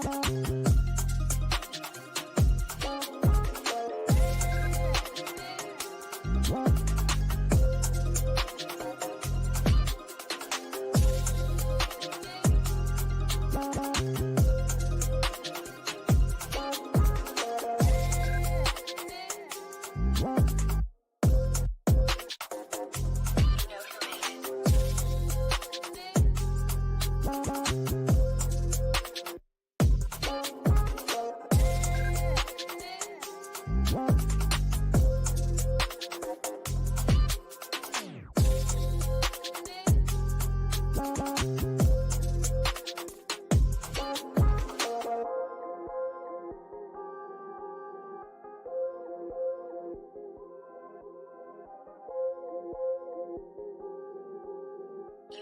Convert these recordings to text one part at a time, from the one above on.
You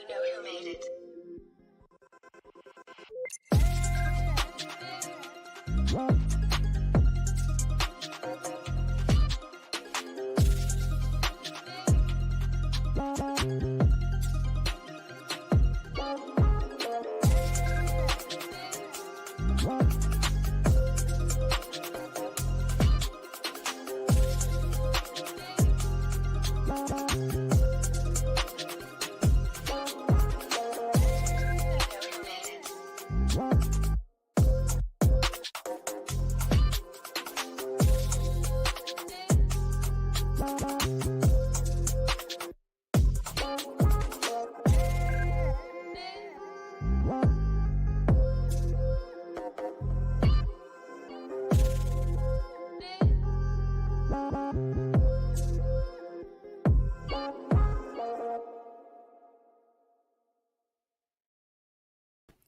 know who made it.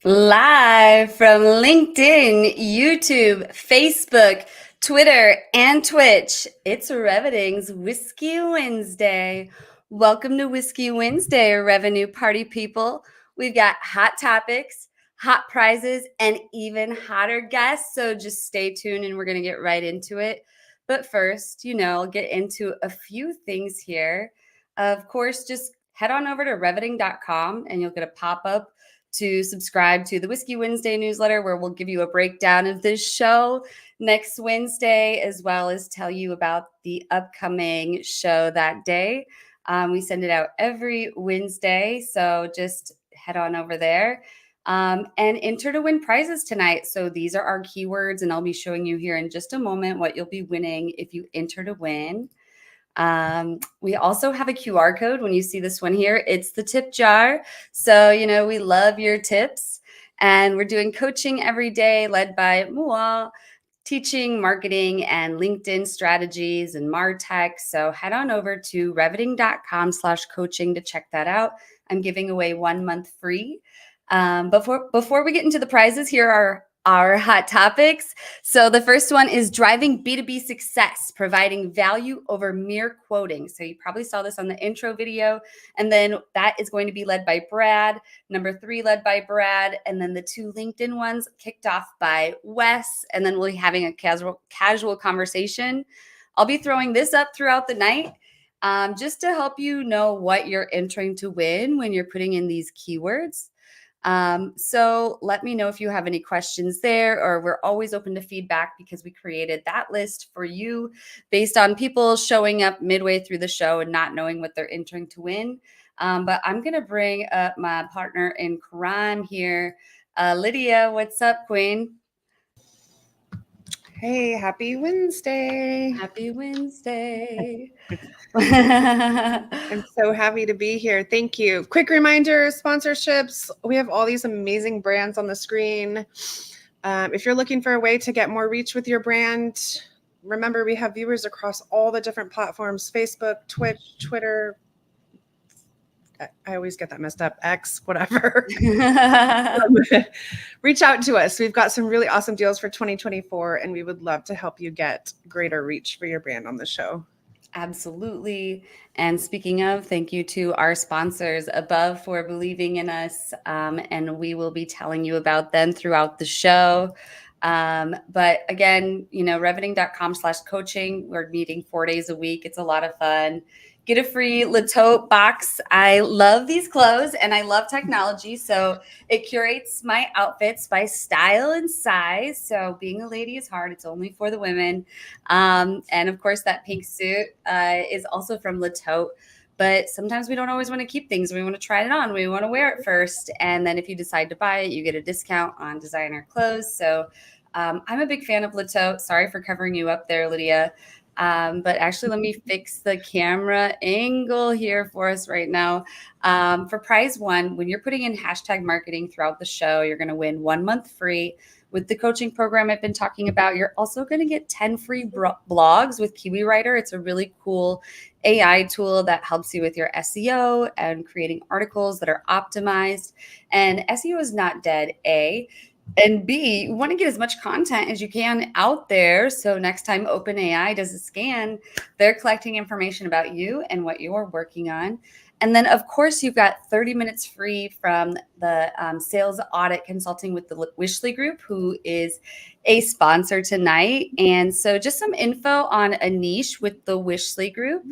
Live from LinkedIn, YouTube, Facebook, Twitter, and Twitch, it's Reveting's Whiskey Wednesday. Welcome to Whiskey Wednesday, revenue party people. We've got hot topics, hot prizes, and even hotter guests. So just stay tuned and we're going to get right into it. But first, I'll get into a few things here. Of course, just head on over to reveting.com and you'll get a pop-up to subscribe to the Whiskey Wednesday newsletter, where we'll give you a breakdown of this show next Wednesday, as well as tell you about the upcoming show that day. We send it out every Wednesday, so just head on over there and enter to win prizes tonight. So these are our keywords, and I'll be showing you here in just a moment what you'll be winning if you enter to win. We also have a QR code. When you see this one here, it's the tip jar. So, we love your tips, and we're doing coaching every day led by Mua, teaching marketing and LinkedIn strategies and MarTech. So head on over to reveting.com/coaching to check that out. I'm giving away 1 month free. Before we get into the prizes, here are our hot topics. So the first one is driving B2B success, providing value over mere quoting. So you probably saw this on the intro video. And then that is going to be led by Brad. Number 3 led by Brad. And then the 2 LinkedIn ones kicked off by Wes. And then we'll be having a casual conversation. I'll be throwing this up throughout the night just to help you know what you're entering to win when you're putting in these keywords. So let me know if you have any questions there, or we're always open to feedback because we created that list for you based on people showing up midway through the show and not knowing what they're entering to win. But I'm going to bring up my partner in crime here. Lydia, what's up, Queen? Hey, happy Wednesday. Happy Wednesday. I'm so happy to be here. Thank you. Quick reminder, sponsorships. We have all these amazing brands on the screen. If you're looking for a way to get more reach with your brand, remember we have viewers across all the different platforms: Facebook, Twitch, Twitter. I always get that messed up. X, whatever. Reach out to us. We've got some really awesome deals for 2024, and we would love to help you get greater reach for your brand on the show. Absolutely. And speaking of, thank you to our sponsors above for believing in us. And we will be telling you about them throughout the show. But again, reveting.com/coaching. We're meeting 4 days a week. It's a lot of fun. get a free Latote box. I love these clothes and I love technology. So it curates my outfits by style and size. So being a lady is hard. It's only for the women. And of course, that pink suit is also from Latote. But sometimes we don't always want to keep things. We want to try it on. We want to wear it first. And then if you decide to buy it, you get a discount on designer clothes. So I'm a big fan of Latote. Sorry for covering you up there, Lydia. But actually, let me fix the camera angle here for us right now. For prize one, when you're putting in hashtag marketing throughout the show, you're going to win 1 month free with the coaching program I've been talking about. You're also going to get 10 free blogs with Kiwi Writer. It's a really cool AI tool that helps you with your SEO and creating articles that are optimized. And SEO is not dead, A. And B, you want to get as much content as you can out there. So next time OpenAI does a scan, they're collecting information about you and what you're working on. And then, of course, you've got 30 minutes free from the sales audit consulting with the Wishley Group, who is a sponsor tonight. And so just some info on Anish with the Wishley Group.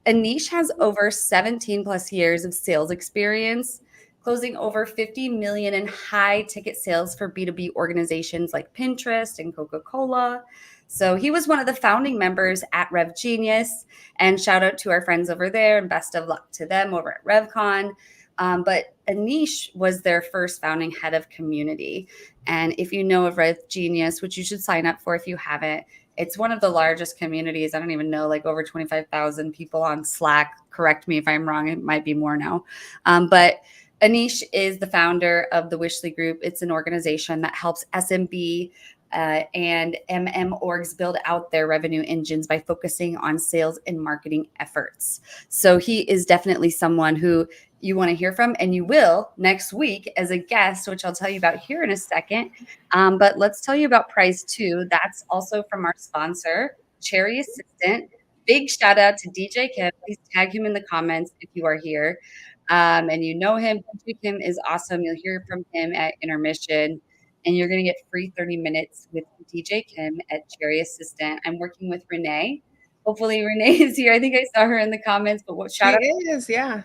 Anish has over 17 plus years of sales experience, closing over 50 million in high ticket sales for B2B organizations like Pinterest and Coca-Cola. So he was one of the founding members at Rev Genius, and shout out to our friends over there and best of luck to them over at RevCon. But Anish was their first founding head of community. And if you know of Rev Genius, which you should sign up for if you haven't, it's one of the largest communities. I don't even know, like over 25,000 people on Slack. Correct me if I'm wrong. It might be more now. But Anish is the founder of the Wishley Group. It's an organization that helps SMB and orgs build out their revenue engines by focusing on sales and marketing efforts. So he is definitely someone who you want to hear from, and you will next week as a guest, which I'll tell you about here in a second. But let's tell you about prize two. That's also from our sponsor, Cherry Assistant. Big shout out to DJ Kim. Please tag him in the comments if you are here. And you know him. DJ Kim is awesome. You'll hear from him at intermission, and you're going to get free 30 minutes with DJ Kim at Cherry Assistant. I'm working with Renee. Hopefully, Renee is here. I think I saw her in the comments, but shout out. She is, yeah.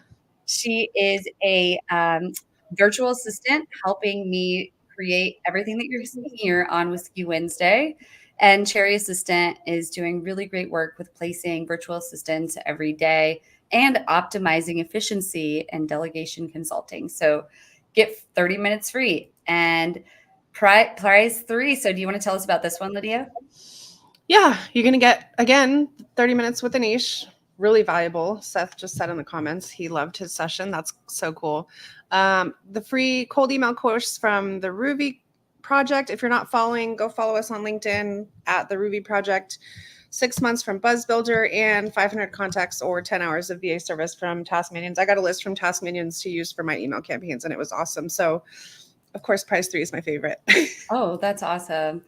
She is a virtual assistant helping me create everything that you're seeing here on Whiskey Wednesday. And Cherry Assistant is doing really great work with placing virtual assistants every day and optimizing efficiency and delegation consulting. So get 30 minutes free. And prize three. So do you want to tell us about this one, Lydia? Yeah, you're going to get, again, 30 minutes with Anish. Really valuable. Seth just said in the comments he loved his session. That's so cool. The free cold email course from the Ruby Project. If you're not following, go follow us on LinkedIn at the Ruby Project. 6 months from Buzz Builder and 500 contacts or 10 hours of VA service from Task Minions. I got a list from Task Minions to use for my email campaigns, and it was awesome. So, of course, prize 3 is my favorite. Oh, that's awesome.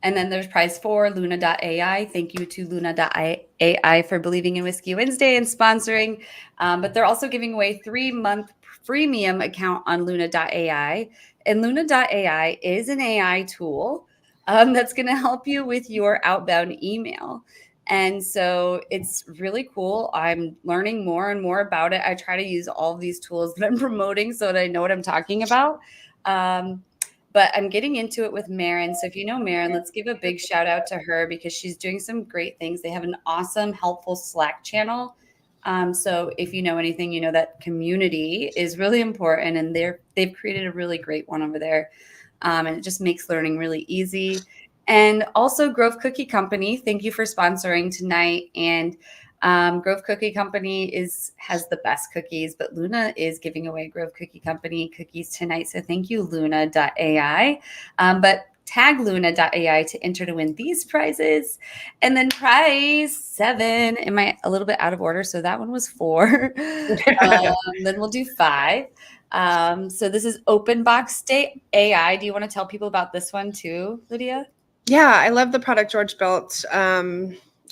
And then there's prize 4, Luna.ai. Thank you to Luna.ai for believing in Whiskey Wednesday and sponsoring. But they're also giving away 3-month freemium account on Luna.ai. And Luna.ai is an AI tool that's going to help you with your outbound email. And so it's really cool. I'm learning more and more about it. I try to use all of these tools that I'm promoting so that I know what I'm talking about. But I'm getting into it with Marin. So if you know Marin, let's give a big shout out to her because she's doing some great things. They have an awesome, helpful Slack channel. So if you know anything, you know that community is really important, and they've created a really great one over there. And it just makes learning really easy. And also Grove Cookie Company, thank you for sponsoring tonight. And Grove Cookie Company has the best cookies, but Luna is giving away Grove Cookie Company cookies tonight. So thank you, Luna.ai. But tag Luna.ai to enter to win these prizes. And then prize 7, am I a little bit out of order? So that one was 4. Then we'll do 5. So this is Open Box Day AI. Do you want to tell people about this one too, Lydia? Yeah, I love the product George built.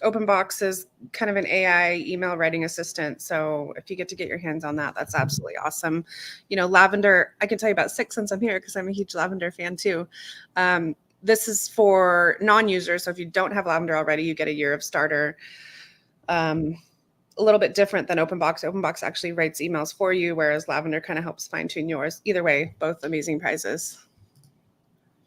OpenBox is kind of an AI email writing assistant. So if you get to get your hands on that, that's absolutely awesome. You know, Lavender, I can tell you about 6 since I'm here because I'm a huge Lavender fan too. This is for non-users. So if you don't have Lavender already, you get a year of starter a little bit different than OpenBox. OpenBox actually writes emails for you, whereas Lavender kind of helps fine tune yours. Either way, both amazing prizes.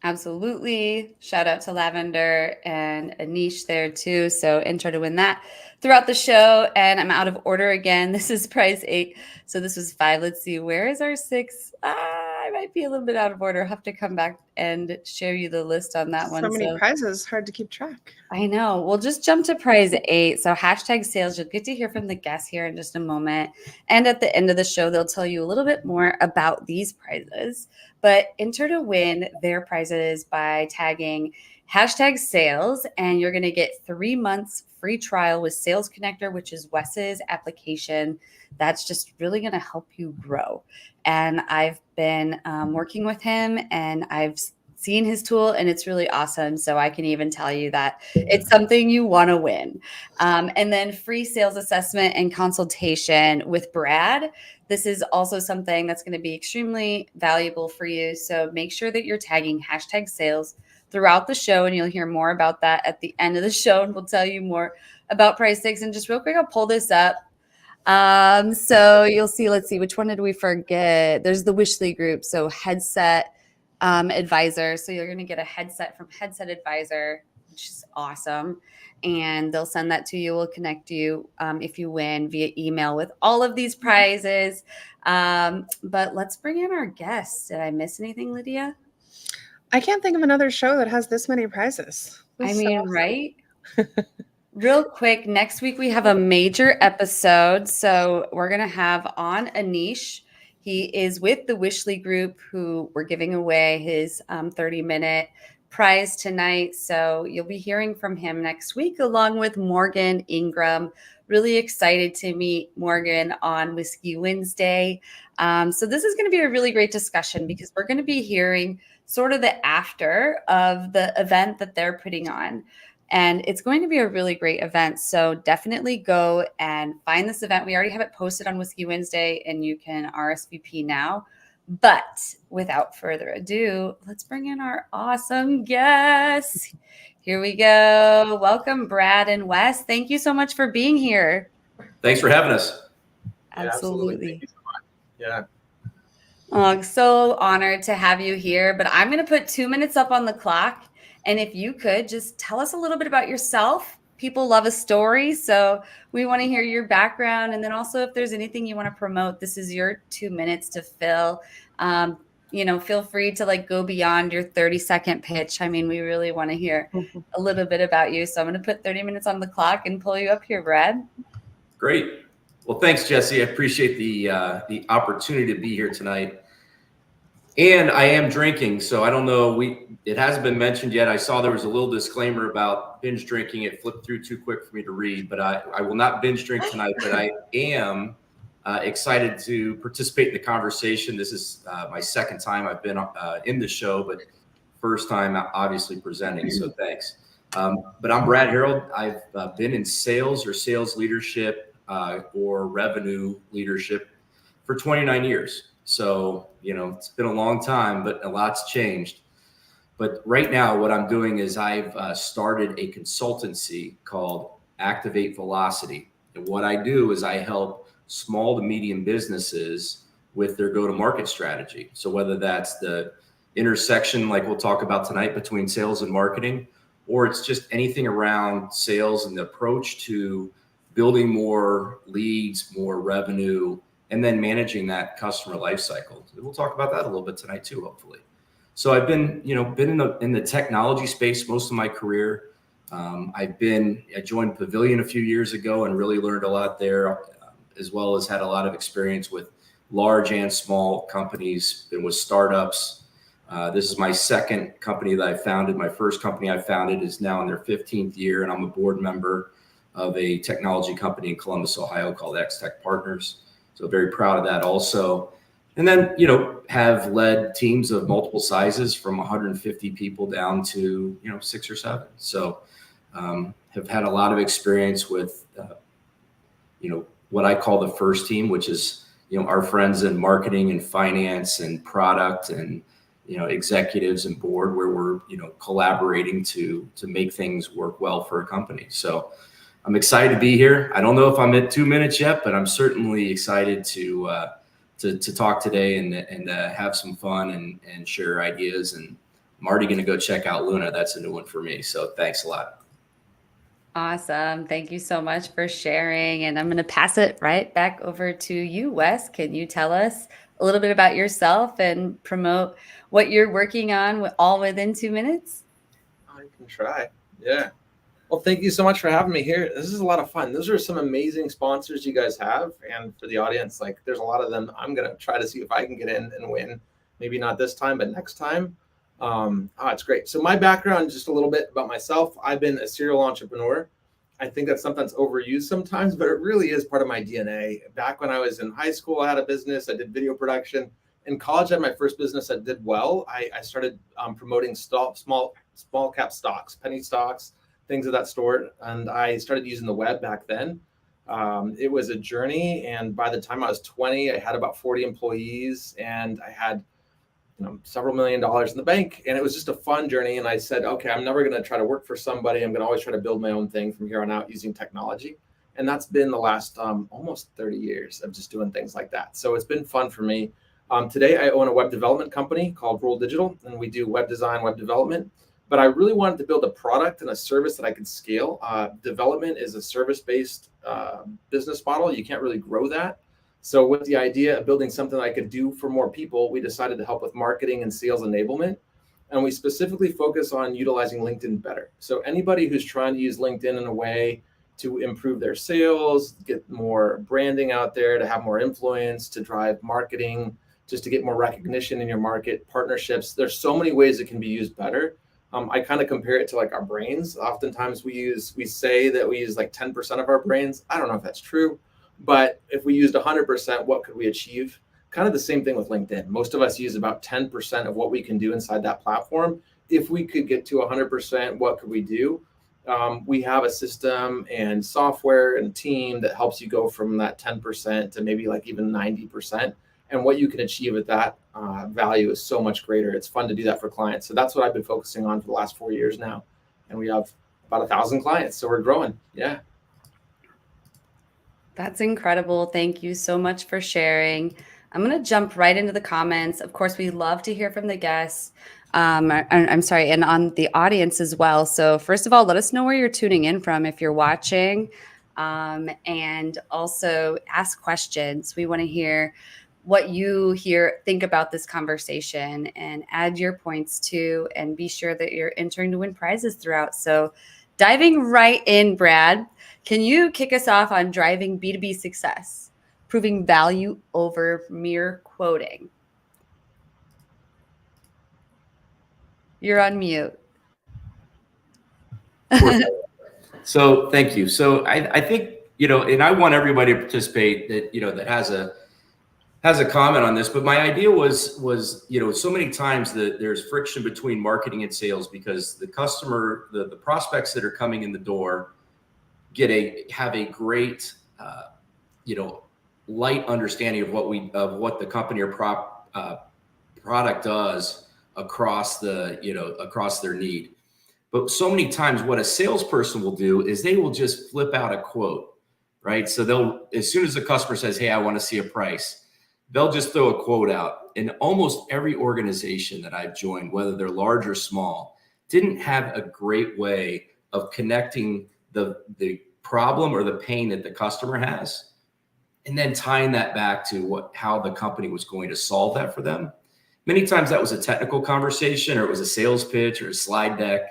Absolutely. Shout out to Lavender and Anish there too. So enter to win that throughout the show. And I'm out of order again. This is prize 8. So this was 5. Let's see. Where is our 6? I might be a little bit out of order. I'll have to come back and share you the list on that one. So many prizes, hard to keep track. I know. We'll just jump to prize 8. So hashtag sales. You'll get to hear from the guests here in just a moment. And at the end of the show, they'll tell you a little bit more about these prizes. But enter to win their prizes by tagging hashtag sales. And you're going to get 3 months free trial with Sales Connector, which is Wes's application. That's just really going to help you grow. And I've been working with him, and I've seen his tool, and it's really awesome. So I can even tell you that it's something you want to win. And then free sales assessment and consultation with Brad. This is also something that's going to be extremely valuable for you. So make sure that you're tagging hashtag sales throughout the show, and you'll hear more about that at the end of the show. And we'll tell you more about prize 6. And just real quick, I'll pull this up. So you'll see, let's see, which one did we forget? There's the Wishley group. So headset advisor. So you're going to get a headset from Headset Advisor, which is awesome. And they'll send that to you. We'll connect you if you win via email with all of these prizes. But let's bring in our guests. Did I miss anything, Lydia? I can't think of another show that has this many prizes. I mean, awesome. Right? Real quick, next week we have a major episode. So we're going to have on Anish. He is with the Wishley group, who we're giving away his 30-minute prize tonight. So you'll be hearing from him next week, along with Morgan Ingram. Really excited to meet Morgan on Whiskey Wednesday. So this is going to be a really great discussion, because we're going to be hearing sort of the after of the event that they're putting on. And it's going to be a really great event. So definitely go and find this event. We already have it posted on Whiskey Wednesday, and you can RSVP now. But without further ado, let's bring in our awesome guests. Here we go. Welcome, Brad and Wes. Thank you so much for being here. Thanks for having us. Absolutely. Thank you so much. Yeah. Oh, I'm so honored to have you here. But I'm going to put 2 minutes up on the clock. And if you could just tell us a little bit about yourself. People love a story, so we want to hear your background. And then also, if there's anything you want to promote, this is your 2 minutes to fill. Feel free to go beyond your 30-second pitch. I mean, we really want to hear a little bit about you. So I'm going to put 30 minutes on the clock and pull you up here, Brad. Great. Well, thanks, Jesse. I appreciate the opportunity to be here tonight. And I am drinking, so I don't know. It hasn't been mentioned yet. I saw there was a little disclaimer about binge drinking. It flipped through too quick for me to read, but I will not binge drink tonight. But I am excited to participate in the conversation. This is my second time I've been in the show, but first time obviously presenting. So thanks. But I'm Brad Harold. I've been in sales or sales leadership or revenue leadership for 29 years. So, it's been a long time, but a lot's changed. But right now, what I'm doing is I've started a consultancy called Activate Velocity. And what I do is I help small to medium businesses with their go-to-market strategy. So whether that's the intersection, like we'll talk about tonight, between sales and marketing, or it's just anything around sales and the approach to building more leads, more revenue, and then managing that customer life cycle. We'll talk about that a little bit tonight too, hopefully. So I've been in the technology space most of my career. I joined Pavilion a few years ago and really learned a lot there, as well as had a lot of experience with large and small companies, been with startups. This is my second company that I founded. My first company I founded is now in their 15th year, and I'm a board member of a technology company in Columbus, Ohio called X-Tech Partners. So very proud of that also. And then, have led teams of multiple sizes from 150 people down to, 6 or 7. So have had a lot of experience with, what I call the first team, which is, our friends in marketing and finance and product and, executives and board, where we're, collaborating to make things work well for a company. So I'm excited to be here. I don't know if I'm at 2 minutes yet, but I'm certainly excited to talk today and have some fun and share ideas. And I'm already going to go check out Luna. That's a new one for me. So thanks a lot. Awesome. Thank you so much for sharing. And I'm going to pass it right back over to you, Wes. Can you tell us a little bit about yourself and promote what you're working on all within 2 minutes? I can try. Yeah. Well, thank you so much for having me here. This is a lot of fun. Those are some amazing sponsors you guys have. And for the audience, like there's a lot of them. I'm going to try to see if I can get in and win. Maybe not this time, but next time. It's great. So my background, just a little bit about myself. I've been a serial entrepreneur. I think that's something that's overused sometimes, but it really is part of my DNA. Back when I was in high school, I had a business. I did video production. In college, I had my first business that did well. I started promoting small cap stocks, penny stocks, things of that sort. And I started using the web back then. It was a journey. And by the time I was 20, I had about 40 employees and I had several $1 million in the bank. And it was just a fun journey. And I said, okay, I'm never going to try to work for somebody. I'm going to always try to build my own thing from here on out using technology. And that's been the last almost 30 years of just doing things like that. So it's been fun for me. Today, I own a web development company called Roll Digital, and we do web design, web development. But I really wanted to build a product and a service that I could scale. Development is a service-based business model. You can't really grow that. So with the idea of building something I could do for more people, we decided to help with marketing and sales enablement. And we specifically focus on utilizing LinkedIn better. So anybody who's trying to use LinkedIn in a way to improve their sales, get more branding out there, to have more influence, to drive marketing, just to get more recognition in your market, partnerships. There's so many ways it can be used better. I kind of compare it to like our brains. Oftentimes we say that we use like 10% of our brains. I don't know if that's true, but if we used 100%, what could we achieve? Kind of the same thing with LinkedIn. Most of us use about 10% of what we can do inside that platform. If we could get to 100%, what could we do? We have a system and software and team that helps you go from that 10% to maybe like even 90%. And what you can achieve at that value is so much greater. It's fun to do that for clients. So that's what I've been focusing on for the last 4 years now. And we have about 1,000 clients. So we're growing. Yeah. That's incredible. Thank you so much for sharing. I'm going to jump right into the comments. Of course, we love to hear from the guests. I'm sorry, and on the audience as well. So first of all, let us know where you're tuning in from if you're watching, and also ask questions. We want to hear what you think about this conversation and add your points too, and be sure that you're entering to win prizes throughout. So diving right in, Brad, can you kick us off on driving B2B success, proving value over mere quoting? You're on mute. So thank you. So I think, and I want everybody to participate that, that has a comment on this, but my idea was, so many times that there's friction between marketing and sales because the customer, the prospects that are coming in the door have a great, light understanding of what the company or product does across their need. But so many times what a salesperson will do is they will just flip out a quote, right? So as soon as the customer says, hey, I want to see a price, they'll just throw a quote out. And almost every organization that I've joined, whether they're large or small, didn't have a great way of connecting the problem or the pain that the customer has, and then tying that back to how the company was going to solve that for them. Many times that was a technical conversation, or it was a sales pitch or a slide deck,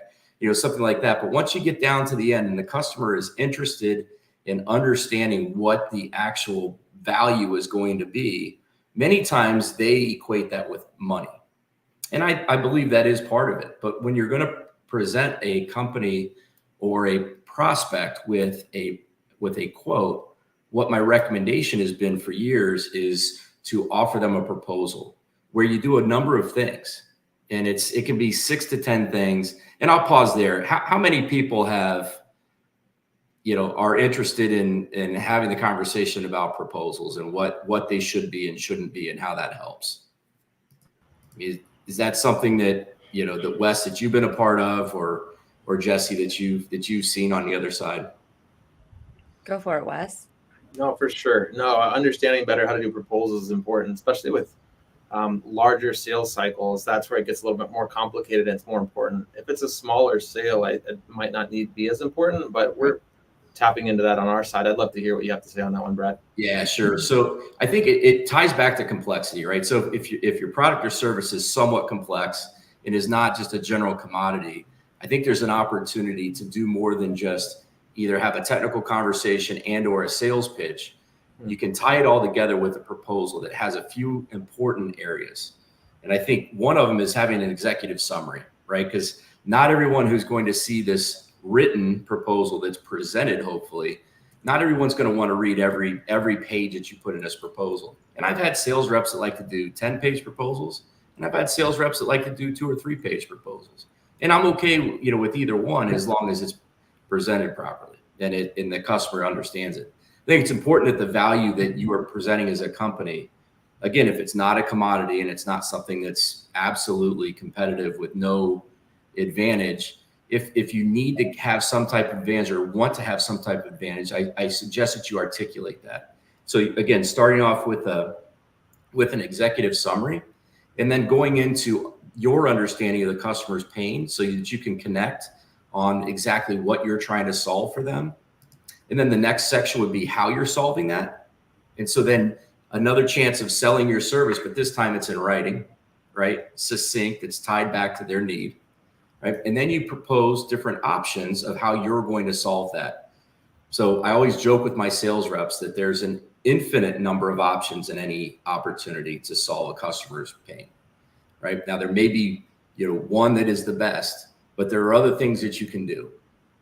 something like that. But once you get down to the end and the customer is interested in understanding what the actual value is going to be, many times they equate that with money. And I believe that is part of it. But when you're going to present a company or a prospect with a quote, what my recommendation has been for years is to offer them a proposal where you do a number of things. And it can be 6 to 10 things. And I'll pause there. How many people are interested in having the conversation about proposals and what they should be and shouldn't be and how that helps? Is that something that, that Wes, that you've been a part of, or Jesse, that you've seen on the other side? Go for it, Wes. No, for sure. No, understanding better how to do proposals is important, especially with larger sales cycles. That's where it gets a little bit more complicated and it's more important. If it's a smaller sale, it might not need to be as important, but we're tapping into that on our side. I'd love to hear what you have to say on that one, Brad. Yeah, sure. So I think it ties back to complexity, right? So if your product or service is somewhat complex and is not just a general commodity, I think there's an opportunity to do more than just either have a technical conversation and or a sales pitch. You can tie it all together with a proposal that has a few important areas. And I think one of them is having an executive summary, right? Because not everyone who's going to see this written proposal that's presented, hopefully, not everyone's going to want to read every page that you put in this proposal. And I've had sales reps that like to do 10-page proposals, and I've had sales reps that like to do 2 or 3-page proposals. And I'm okay, with either one as long as it's presented properly and the customer understands it. I think it's important that the value that you are presenting as a company, again, if it's not a commodity and it's not something that's absolutely competitive with no advantage, if you need to have some type of advantage or want to have some type of advantage, I suggest that you articulate that. So again, starting off with an executive summary, and then going into your understanding of the customer's pain so that you can connect on exactly what you're trying to solve for them. And then the next section would be how you're solving that. And so then another chance of selling your service, but this time it's in writing, right? Succinct, it's tied back to their need, right? And then you propose different options of how you're going to solve that. So I always joke with my sales reps that there's an infinite number of options in any opportunity to solve a customer's pain, right? Now there may be, one that is the best, but there are other things that you can do.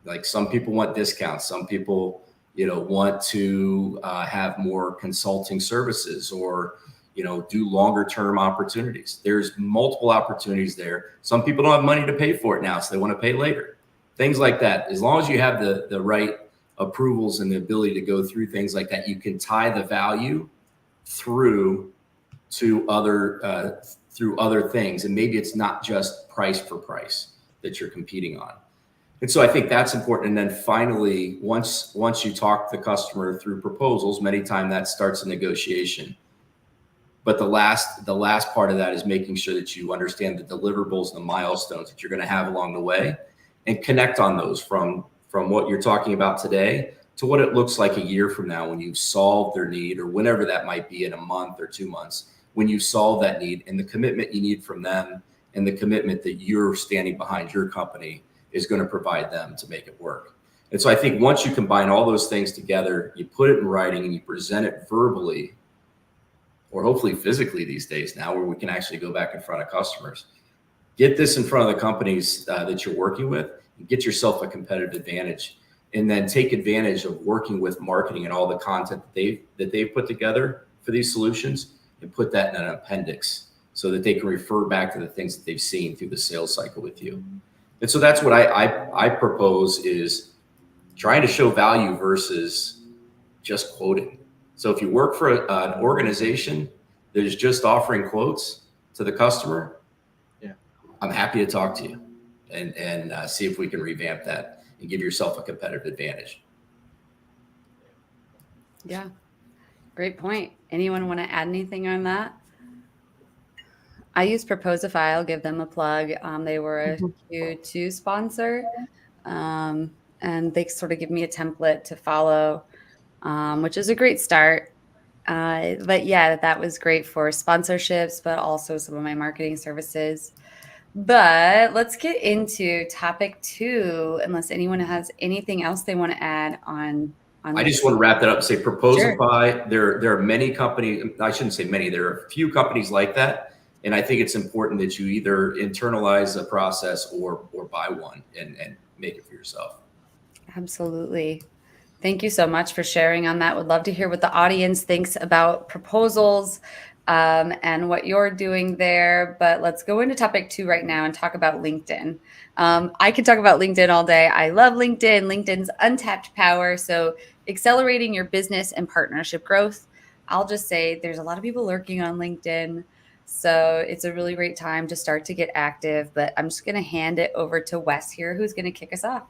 Like some people want discounts. Some people, want to have more consulting services or, do longer term opportunities. There's multiple opportunities there. Some people don't have money to pay for it now, so they want to pay later. Things like that. As long as you have the right approvals and the ability to go through things like that, you can tie the value through other things. And maybe it's not just price for price that you're competing on. And so I think that's important. And then finally, once you talk the customer through proposals, many times that starts a negotiation. But the last part of that is making sure that you understand the deliverables and the milestones that you're going to have along the way and connect on those from what you're talking about today to what it looks like a year from now when you've solved their need, or whenever that might be, in a month or 2 months, when you solve that need, and the commitment you need from them and the commitment that you're standing behind your company is going to provide them to make it work. And so I think once you combine all those things together, you put it in writing and you present it verbally, or hopefully physically these days now, where we can actually go back in front of customers, get this in front of the companies that you're working with, and get yourself a competitive advantage, and then take advantage of working with marketing and all the content that they've put together for these solutions, and put that in an appendix so that they can refer back to the things that they've seen through the sales cycle with you. And so that's what I propose, is trying to show value versus just quoting. So if you work for an organization that is just offering quotes to the customer, I'm happy to talk to you and see if we can revamp that and give yourself a competitive advantage. Yeah, great point. Anyone want to add anything on that? I use Proposify. I'll give them a plug. They were a Q2 sponsor, and they sort of give me a template to follow, which is a great start. But yeah, that was great for sponsorships, but also some of my marketing services. But let's get into topic 2, unless anyone has anything else they want to add on. I just want to wrap that up and say Proposify. Sure. There are many companies. I shouldn't say many. There are a few companies like that. And I think it's important that you either internalize a process or buy one and make it for yourself. Absolutely. Thank you so much for sharing on that. Would love to hear what the audience thinks about proposals and what you're doing there. But let's go into topic 2 right now and talk about LinkedIn. I could talk about LinkedIn all day. I love LinkedIn. LinkedIn's untapped power. So accelerating your business and partnership growth. I'll just say there's a lot of people lurking on LinkedIn. So it's a really great time to start to get active. But I'm just going to hand it over to Wes here, who's going to kick us off.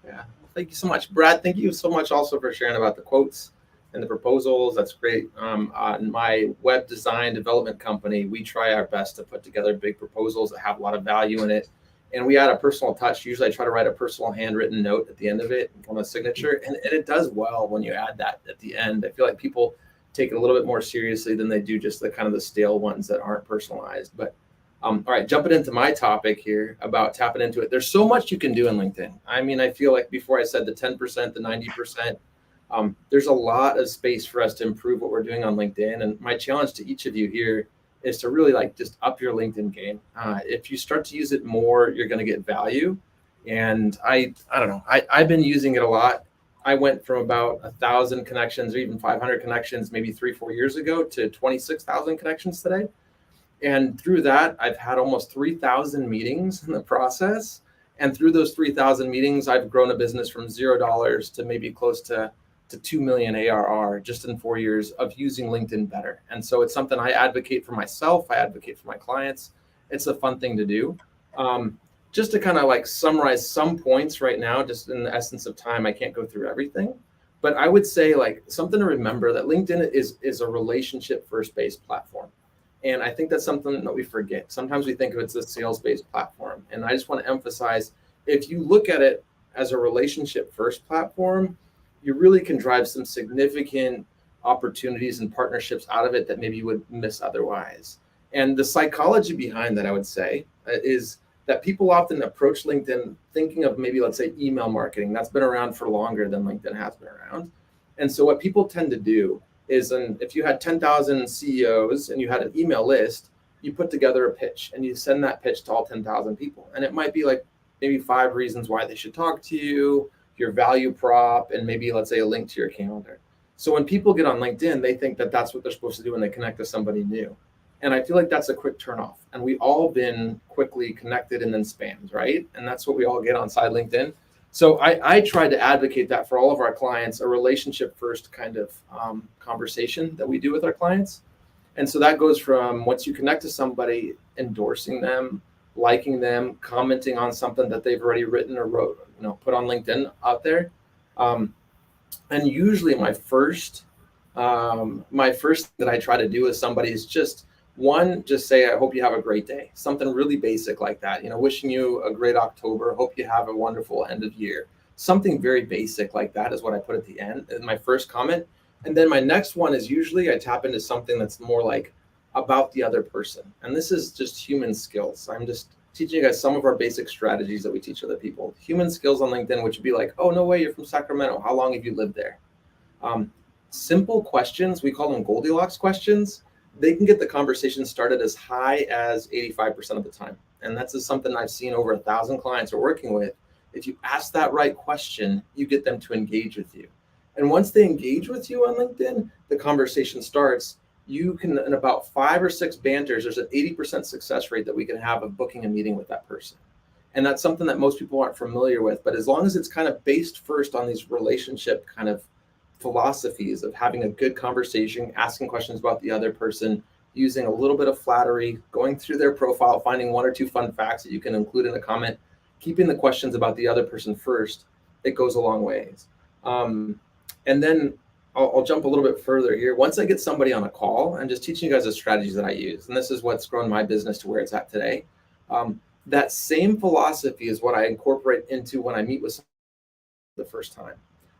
Yeah. Thank you so much, Brad. Thank you so much also for sharing about the quotes and the proposals. That's great. On my web design development company, we try our best to put together big proposals that have a lot of value in it. And we add a personal touch. Usually I try to write a personal handwritten note at the end of it on a signature. And it does well when you add that at the end. I feel like people take it a little bit more seriously than they do just the kind of the stale ones that aren't personalized. But all right, jumping into my topic here about tapping into it. There's so much you can do in LinkedIn. I mean, I feel like before I said the 10%, the 90%, there's a lot of space for us to improve what we're doing on LinkedIn. And my challenge to each of you here is to really like just up your LinkedIn game. If you start to use it more, you're going to get value. And I don't know, I've been using it a lot. I went from about 1,000 connections or even 500 connections maybe 3-4 years ago to 26,000 connections today. And through that, I've had almost 3,000 meetings in the process. And through those 3,000 meetings, I've grown a business from $0 to maybe close to 2 million ARR just in 4 years of using LinkedIn better. And so it's something I advocate for myself. I advocate for my clients. It's a fun thing to do. Just to kind of like summarize some points right now, just in the essence of time, I can't go through everything. But I would say like something to remember that LinkedIn is a relationship first based platform. And I think that's something that we forget. Sometimes we think of it as a sales-based platform. And I just want to emphasize, if you look at it as a relationship-first platform, you really can drive some significant opportunities and partnerships out of it that maybe you would miss otherwise. And the psychology behind that, I would say, is that people often approach LinkedIn thinking of maybe, let's say, email marketing. That's been around for longer than LinkedIn has been around. And so what people tend to do is, if you had 10,000 CEOs and you had an email list, you put together a pitch and you send that pitch to all 10,000 people. And it might be like maybe 5 reasons why they should talk to you, your value prop, and maybe, let's say, a link to your calendar. So when people get on LinkedIn, they think that that's what they're supposed to do when they connect to somebody new. And I feel like that's a quick turnoff. And we've all been quickly connected and then spammed, right? And that's what we all get on side LinkedIn. So I try to advocate that for all of our clients, a relationship first kind of conversation that we do with our clients. And so that goes from once you connect to somebody, endorsing them, liking them, commenting on something that they've already written or wrote, put on LinkedIn out there. And usually my first that I try to do with somebody is just say, I hope you have a great day. Something really basic like that, wishing you a great October. Hope you have a wonderful end of year. Something very basic like that is what I put at the end in my first comment. And then my next one is usually I tap into something that's more like about the other person. And this is just human skills. I'm just teaching you guys some of our basic strategies that we teach other people. Human skills on LinkedIn, which would be like, oh, no way, you're from Sacramento. How long have you lived there? Simple questions, we call them Goldilocks questions. They can get the conversation started as high as 85% of the time. And that's just something I've seen over 1,000 clients we're working with. If you ask that right question, you get them to engage with you. And once they engage with you on LinkedIn, the conversation starts. You can, in about 5 or 6 banters, there's an 80% success rate that we can have of booking a meeting with that person. And that's something that most people aren't familiar with. But as long as it's kind of based first on these relationship kind of philosophies of having a good conversation, asking questions about the other person, using a little bit of flattery, going through their profile, finding 1 or 2 fun facts that you can include in a comment, keeping the questions about the other person first, it goes a long ways. And then I'll jump a little bit further here. Once I get somebody on a call, I'm just teaching you guys the strategies that I use. And this is what's grown my business to where it's at today. That same philosophy is what I incorporate into when I meet with someone the first time.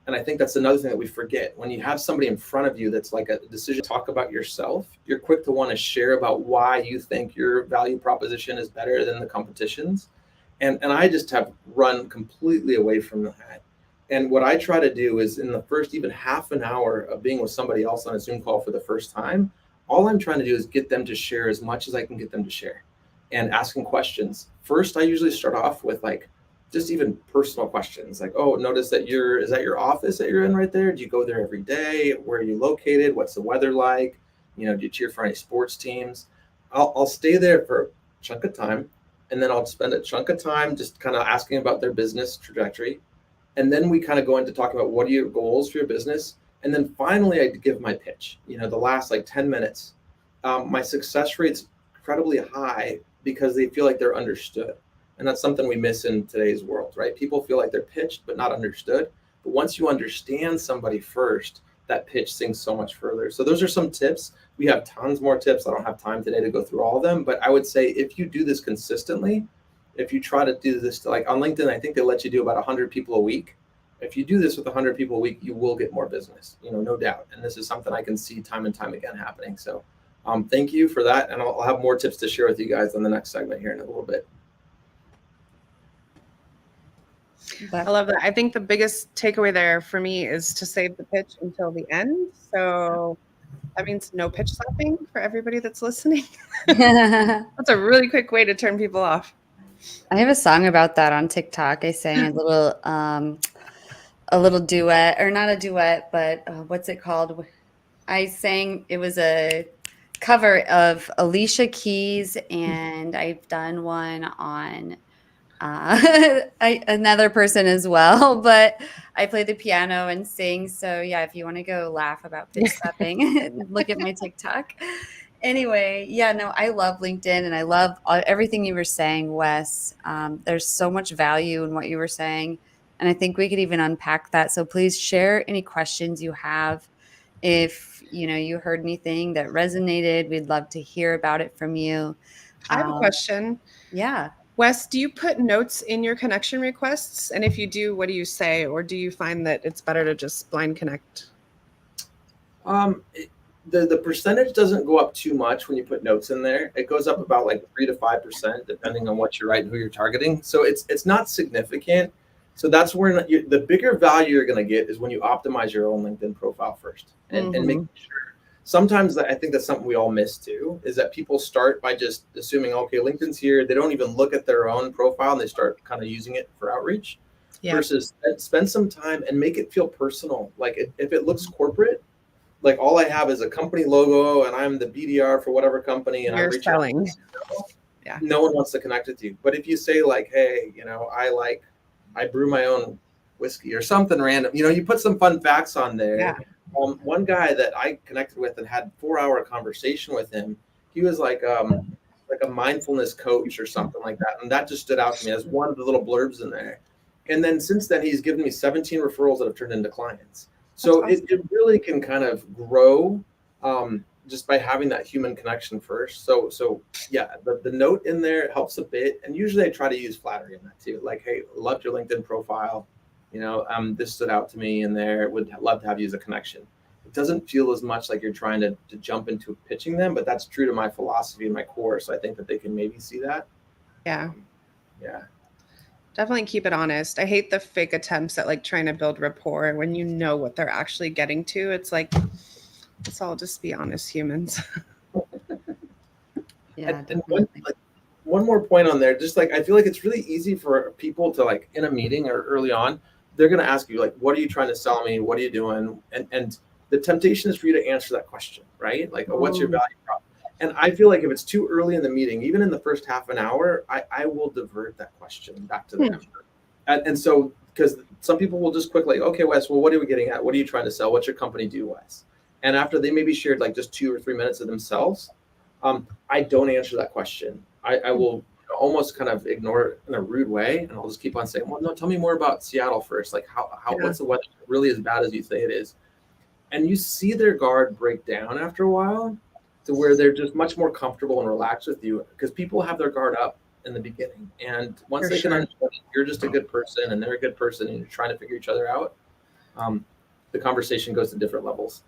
And I think that's another thing that we forget. When you have somebody in front of you that's like a decision to talk about yourself, you're quick to want to share about why you think your value proposition is better than the competition's. And I just have run completely away from that. And what I try to do is in the first even half an hour of being with somebody else on a Zoom call for the first time, all I'm trying to do is get them to share as much as I can get them to share and asking questions. First, I usually start off with like, just even personal questions like, oh, notice that is that your office that you're in right there? Do you go there every day? Where are you located? What's the weather like? Do you cheer for any sports teams? I'll stay there for a chunk of time. And then I'll spend a chunk of time just kind of asking about their business trajectory. And then we kind of go into talking about what are your goals for your business. And then finally, I give my pitch, the last like 10 minutes. My success rate's incredibly high because they feel like they're understood. And that's something we miss in today's world, right? People feel like they're pitched but not understood. But once you understand somebody first, that pitch sinks so much further. So those are some tips. We have tons more tips. I don't have time today to go through all of them, but I would say if you do this consistently, if you try to do this, like on LinkedIn, I think they let you do about 100 people a week. If you do this with 100 people a week, you will get more business, no doubt. And this is something I can see time and time again happening. So thank you for that. And I'll have more tips to share with you guys on the next segment here in a little bit. I love that. I think the biggest takeaway there for me is to save the pitch until the end. So that means no pitch slapping for everybody that's listening. That's a really quick way to turn people off. I have a song about that on TikTok. I sang a little duet, or not a duet, but what's it called? I sang, it was a cover of Alicia Keys, and I've done one on another person as well, but I play the piano and sing. So yeah, if you want to go laugh about pitch slapping, look at my TikTok. Anyway, yeah, no, I love LinkedIn, and I love everything you were saying, Wes. There's so much value in what you were saying, and I think we could even unpack that. So please share any questions you have. If you heard anything that resonated, we'd love to hear about it from you. I have a question. Yeah. Wes, do you put notes in your connection requests? And if you do, what do you say? Or do you find that it's better to just blind connect? The percentage doesn't go up too much when you put notes in there. It goes up about like 3 to 5%, depending on what you're writing, who you're targeting. So it's not significant. So that's where the bigger value you're going to get is when you optimize your own LinkedIn profile first and make sure. Sometimes I think that's something we all miss too, is that people start by just assuming, okay, LinkedIn's here. They don't even look at their own profile and they start kind of using it for outreach. Versus spend some time and make it feel personal. Like if it looks corporate, like all I have is a company logo and I'm the BDR for whatever company and you're I'm selling. Yeah. No one wants to connect with you. But if you say like, hey, I brew my own whiskey or something random, you put some fun facts on there. Yeah. One guy that I connected with and had 4-hour conversation with him, he was like a mindfulness coach or something like that. And that just stood out to me as one of the little blurbs in there. And then since then, he's given me 17 referrals that have turned into clients. So awesome. It really can kind of grow just by having that human connection first. So yeah, the note in there helps a bit. And usually I try to use flattery in that too. Like, hey, loved your LinkedIn profile. This stood out to me in there. Would love to have you as a connection. It doesn't feel as much like you're trying to jump into pitching them, but that's true to my philosophy and my core. So I think that they can maybe see that. Yeah. Yeah. Definitely keep it honest. I hate the fake attempts at like trying to build rapport when you know what they're actually getting to. It's like, let's all just be honest humans. Yeah. And one more point on there, just like, I feel like it's really easy for people to like in a meeting or early on, they're going to ask you like, what are you trying to sell me? What are you doing? And the temptation is for you to answer that question, right? Like, what's your value prop? And I feel like if it's too early in the meeting, even in the first half an hour, I will divert that question back to them. And so, because some people will just quickly, okay, Wes, well, what are we getting at? What are you trying to sell? What's your company do, Wes? And after they maybe shared like just 2 or 3 minutes of themselves, I don't answer that question. I will almost kind of ignore it in a rude way. And I'll just keep on saying, well, no, tell me more about Seattle first. Like what's the weather really as bad as you say it is? And you see their guard break down after a while to where they're just much more comfortable and relaxed with you, because people have their guard up in the beginning. And once they can understand you're just a good person and they're a good person and you're trying to figure each other out, the conversation goes to different levels.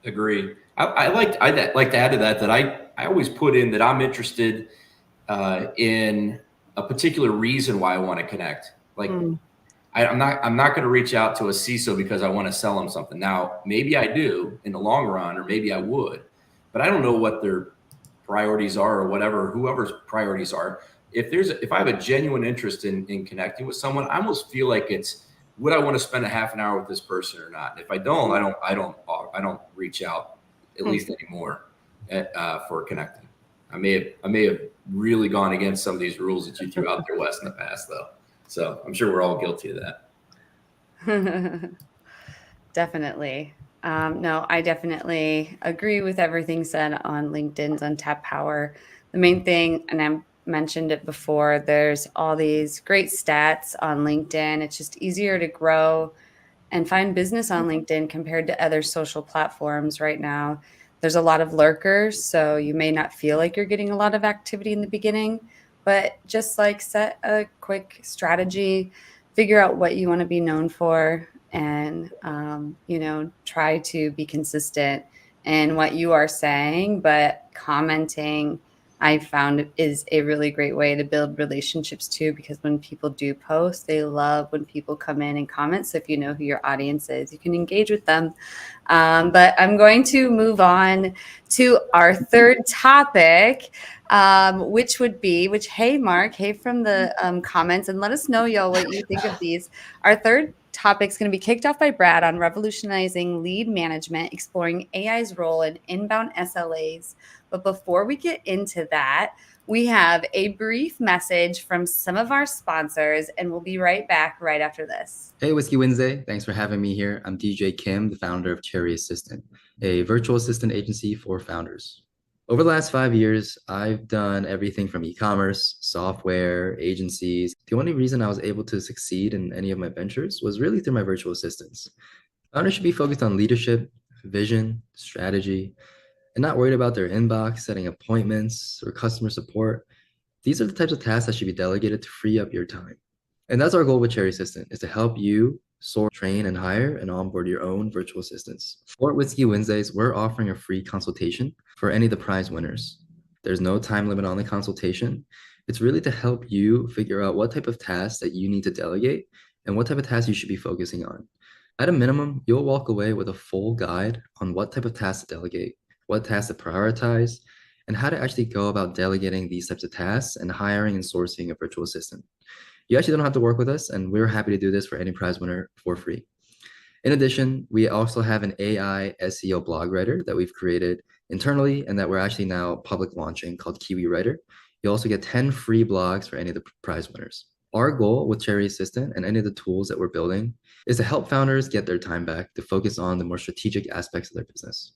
Agree. I'd like to add to that I always put in that I'm interested in a particular reason why I want to connect. Like I'm not going to reach out to a CISO because I want to sell them something. Now, maybe I do in the long run, or maybe I would, but I don't know what their priorities are or whoever's priorities are. If I have a genuine interest in connecting with someone, I almost feel like it's, would I want to spend a half an hour with this person or not? And if I don't, I don't reach out, at least anymore, for connecting. I may have really gone against some of these rules that you threw out there, Wes, in the past, though. So I'm sure we're all guilty of that. Definitely. No, I definitely agree with everything said on LinkedIn's untapped power. The main thing, and I'm mentioned it before, there's all these great stats on LinkedIn. It's just easier to grow and find business on LinkedIn compared to other social platforms right now. There's a lot of lurkers, so you may not feel like you're getting a lot of activity in the beginning, but just like set a quick strategy, figure out what you want to be known for, and try to be consistent in what you are saying. But commenting, I found, is a really great way to build relationships too, because when people do post, they love when people come in and comment. So if you know who your audience is, you can engage with them. But I'm going to move on to our third topic, hey, Mark, hey from the comments, and let us know, y'all, what you think of these. Our third topic is going to be kicked off by Brad on revolutionizing lead management, exploring AI's role in inbound SLAs. But before we get into that, we have a brief message from some of our sponsors, and we'll be right back right after this. Hey, Whiskey Wednesday. Thanks for having me here. I'm DJ Kim, the founder of Cherry Assistant, a virtual assistant agency for founders. Over the last 5 years, I've done everything from e-commerce, software, agencies. The only reason I was able to succeed in any of my ventures was really through my virtual assistants. Founders should be focused on leadership, vision, strategy, and not worried about their inbox, setting appointments, or customer support. These are the types of tasks that should be delegated to free up your time. And that's our goal with Cherry Assistant, is to help you source, train, and hire and onboard your own virtual assistants. For Whiskey Wednesdays, we're offering a free consultation for any of the prize winners. There's no time limit on the consultation. It's really to help you figure out what type of tasks that you need to delegate and what type of tasks you should be focusing on. At a minimum, you'll walk away with a full guide on what type of tasks to delegate, what tasks to prioritize, and how to actually go about delegating these types of tasks and hiring and sourcing a virtual assistant. You actually don't have to work with us, and we're happy to do this for any prize winner for free. In addition, we also have an AI SEO blog writer that we've created internally and that we're actually now public launching, called Kiwi Writer. You also get 10 free blogs for any of the prize winners. Our goal with Cherry Assistant and any of the tools that we're building is to help founders get their time back to focus on the more strategic aspects of their business.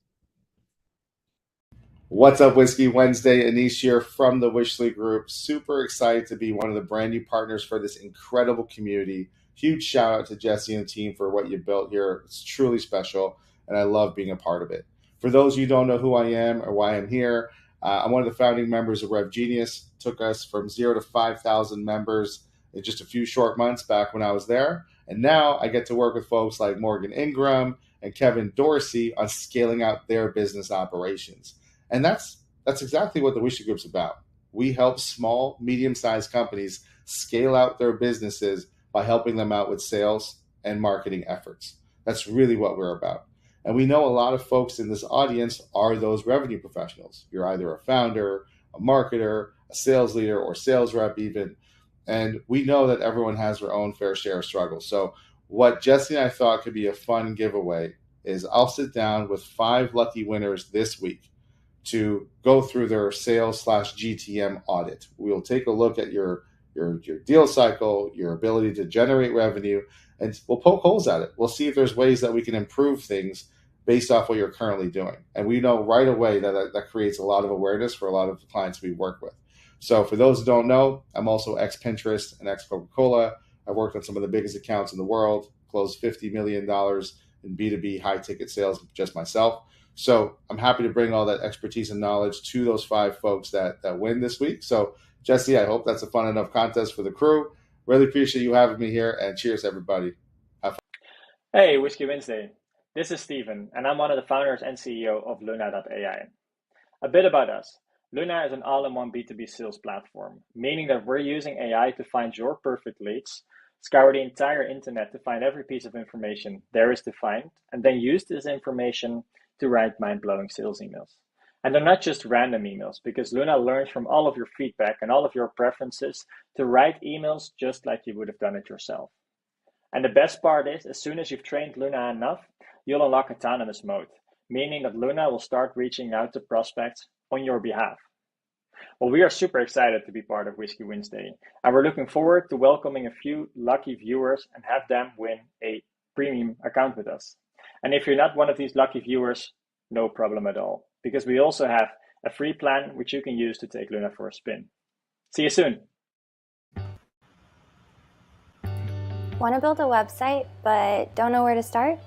What's up, Whiskey Wednesday? Anish here from the Wishley Group. Super excited to be one of the brand new partners for this incredible community. Huge shout out to Jesse and the team for what you built here. It's truly special, and I love being a part of it. For those of you who don't know who I am or why I'm here, I'm one of the founding members of Rev Genius. Took us from 0 to 5,000 members in just a few short months back when I was there. And now I get to work with folks like Morgan Ingram and Kevin Dorsey on scaling out their business operations. And that's exactly what the Wishley Group's about. We help small, medium-sized companies scale out their businesses by helping them out with sales and marketing efforts. That's really what we're about. And we know a lot of folks in this audience are those revenue professionals. You're either a founder, a marketer, a sales leader, or sales rep even. And we know that everyone has their own fair share of struggles. So what Jesse and I thought could be a fun giveaway is I'll sit down with 5 lucky winners this week to go through their sales/GTM audit. We'll take a look at your deal cycle, your ability to generate revenue, and we'll poke holes at it. We'll see if there's ways that we can improve things based off what you're currently doing. And we know right away that creates a lot of awareness for a lot of the clients we work with. So for those who don't know, I'm also ex-Pinterest and ex-Coca-Cola. I've worked on some of the biggest accounts in the world, closed $50 million in B2B high-ticket sales just myself. So I'm happy to bring all that expertise and knowledge to those 5 folks that win this week. So Jesse, I hope that's a fun enough contest for the crew. Really appreciate you having me here, and cheers, everybody. Have fun. Hey, Whiskey Wednesday. This is Steven, and I'm one of the founders and CEO of Luna.ai. A bit about us. Luna is an all-in-one B2B sales platform, meaning that we're using AI to find your perfect leads, scour the entire internet to find every piece of information there is to find, and then use this information to write mind-blowing sales emails. And they're not just random emails, because Luna learns from all of your feedback and all of your preferences to write emails just like you would have done it yourself. And the best part is, as soon as you've trained Luna enough, you'll unlock autonomous mode, meaning that Luna will start reaching out to prospects on your behalf. Well, we are super excited to be part of Whiskey Wednesday, and we're looking forward to welcoming a few lucky viewers and have them win a premium account with us. And if you're not one of these lucky viewers, no problem at all, because we also have a free plan which you can use to take Luna for a spin. See you soon. Want to build a website but don't know where to start?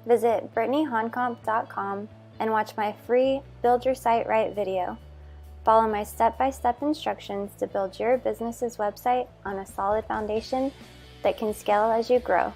Visit brittanyhoncomp.com and watch my free Build Your Site Right video. Follow my step-by-step instructions to build your business's website on a solid foundation that can scale as you grow.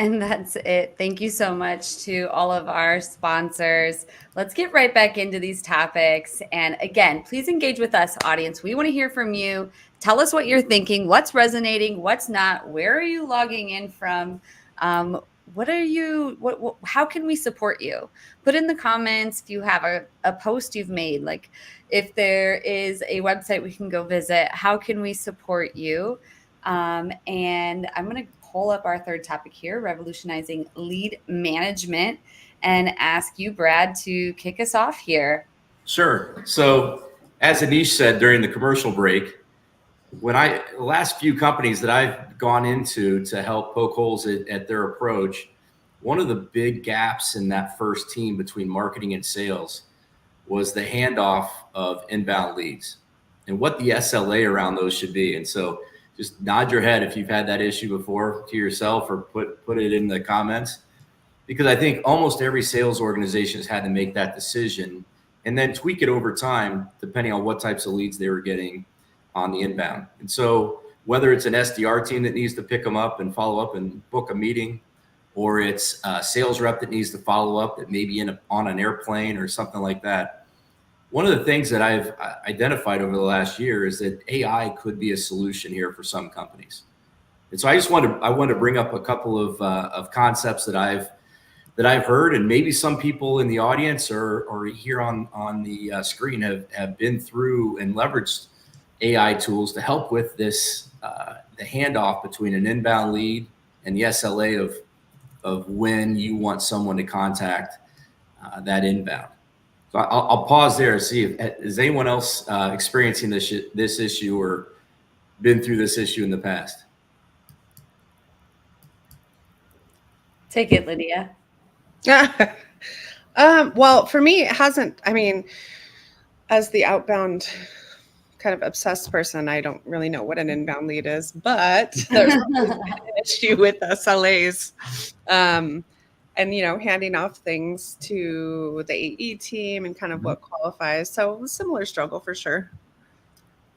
And that's it. Thank you so much to all of our sponsors. Let's get right back into these topics. And again, please engage with us, audience. We want to hear from you. Tell us what you're thinking, what's resonating, what's not, where are you logging in from? How can we support you? Put in the comments if you have a post you've made, like if there is a website we can go visit, how can we support you? And I'm going to pull up our third topic here, revolutionizing lead management, and ask you, Brad, to kick us off here. Sure. So as Anish said during the commercial break, the last few companies that I've gone into to help poke holes at their approach, one of the big gaps in that first team between marketing and sales was the handoff of inbound leads and what the SLA around those should be. And so just nod your head if you've had that issue before to yourself, or put it in the comments, because I think almost every sales organization has had to make that decision and then tweak it over time, depending on what types of leads they were getting on the inbound. And so whether it's an SDR team that needs to pick them up and follow up and book a meeting, or it's a sales rep that needs to follow up that may be on an airplane or something like that. One of the things that I've identified over the last year is that AI could be a solution here for some companies. And so I wanted to bring up a couple of concepts that I've heard, and maybe some people in the audience or here on the screen have been through and leveraged AI tools to help with this, the handoff between an inbound lead and the SLA of when you want someone to contact that inbound. So I'll pause there and see is anyone else experiencing this issue or been through this issue in the past? Take it, Lydia. Well, for me, it hasn't. I mean, as the outbound kind of obsessed person, I don't really know what an inbound lead is, but there's always been an issue with SLAs. And, handing off things to the AE team and kind of what qualifies. So a similar struggle for sure.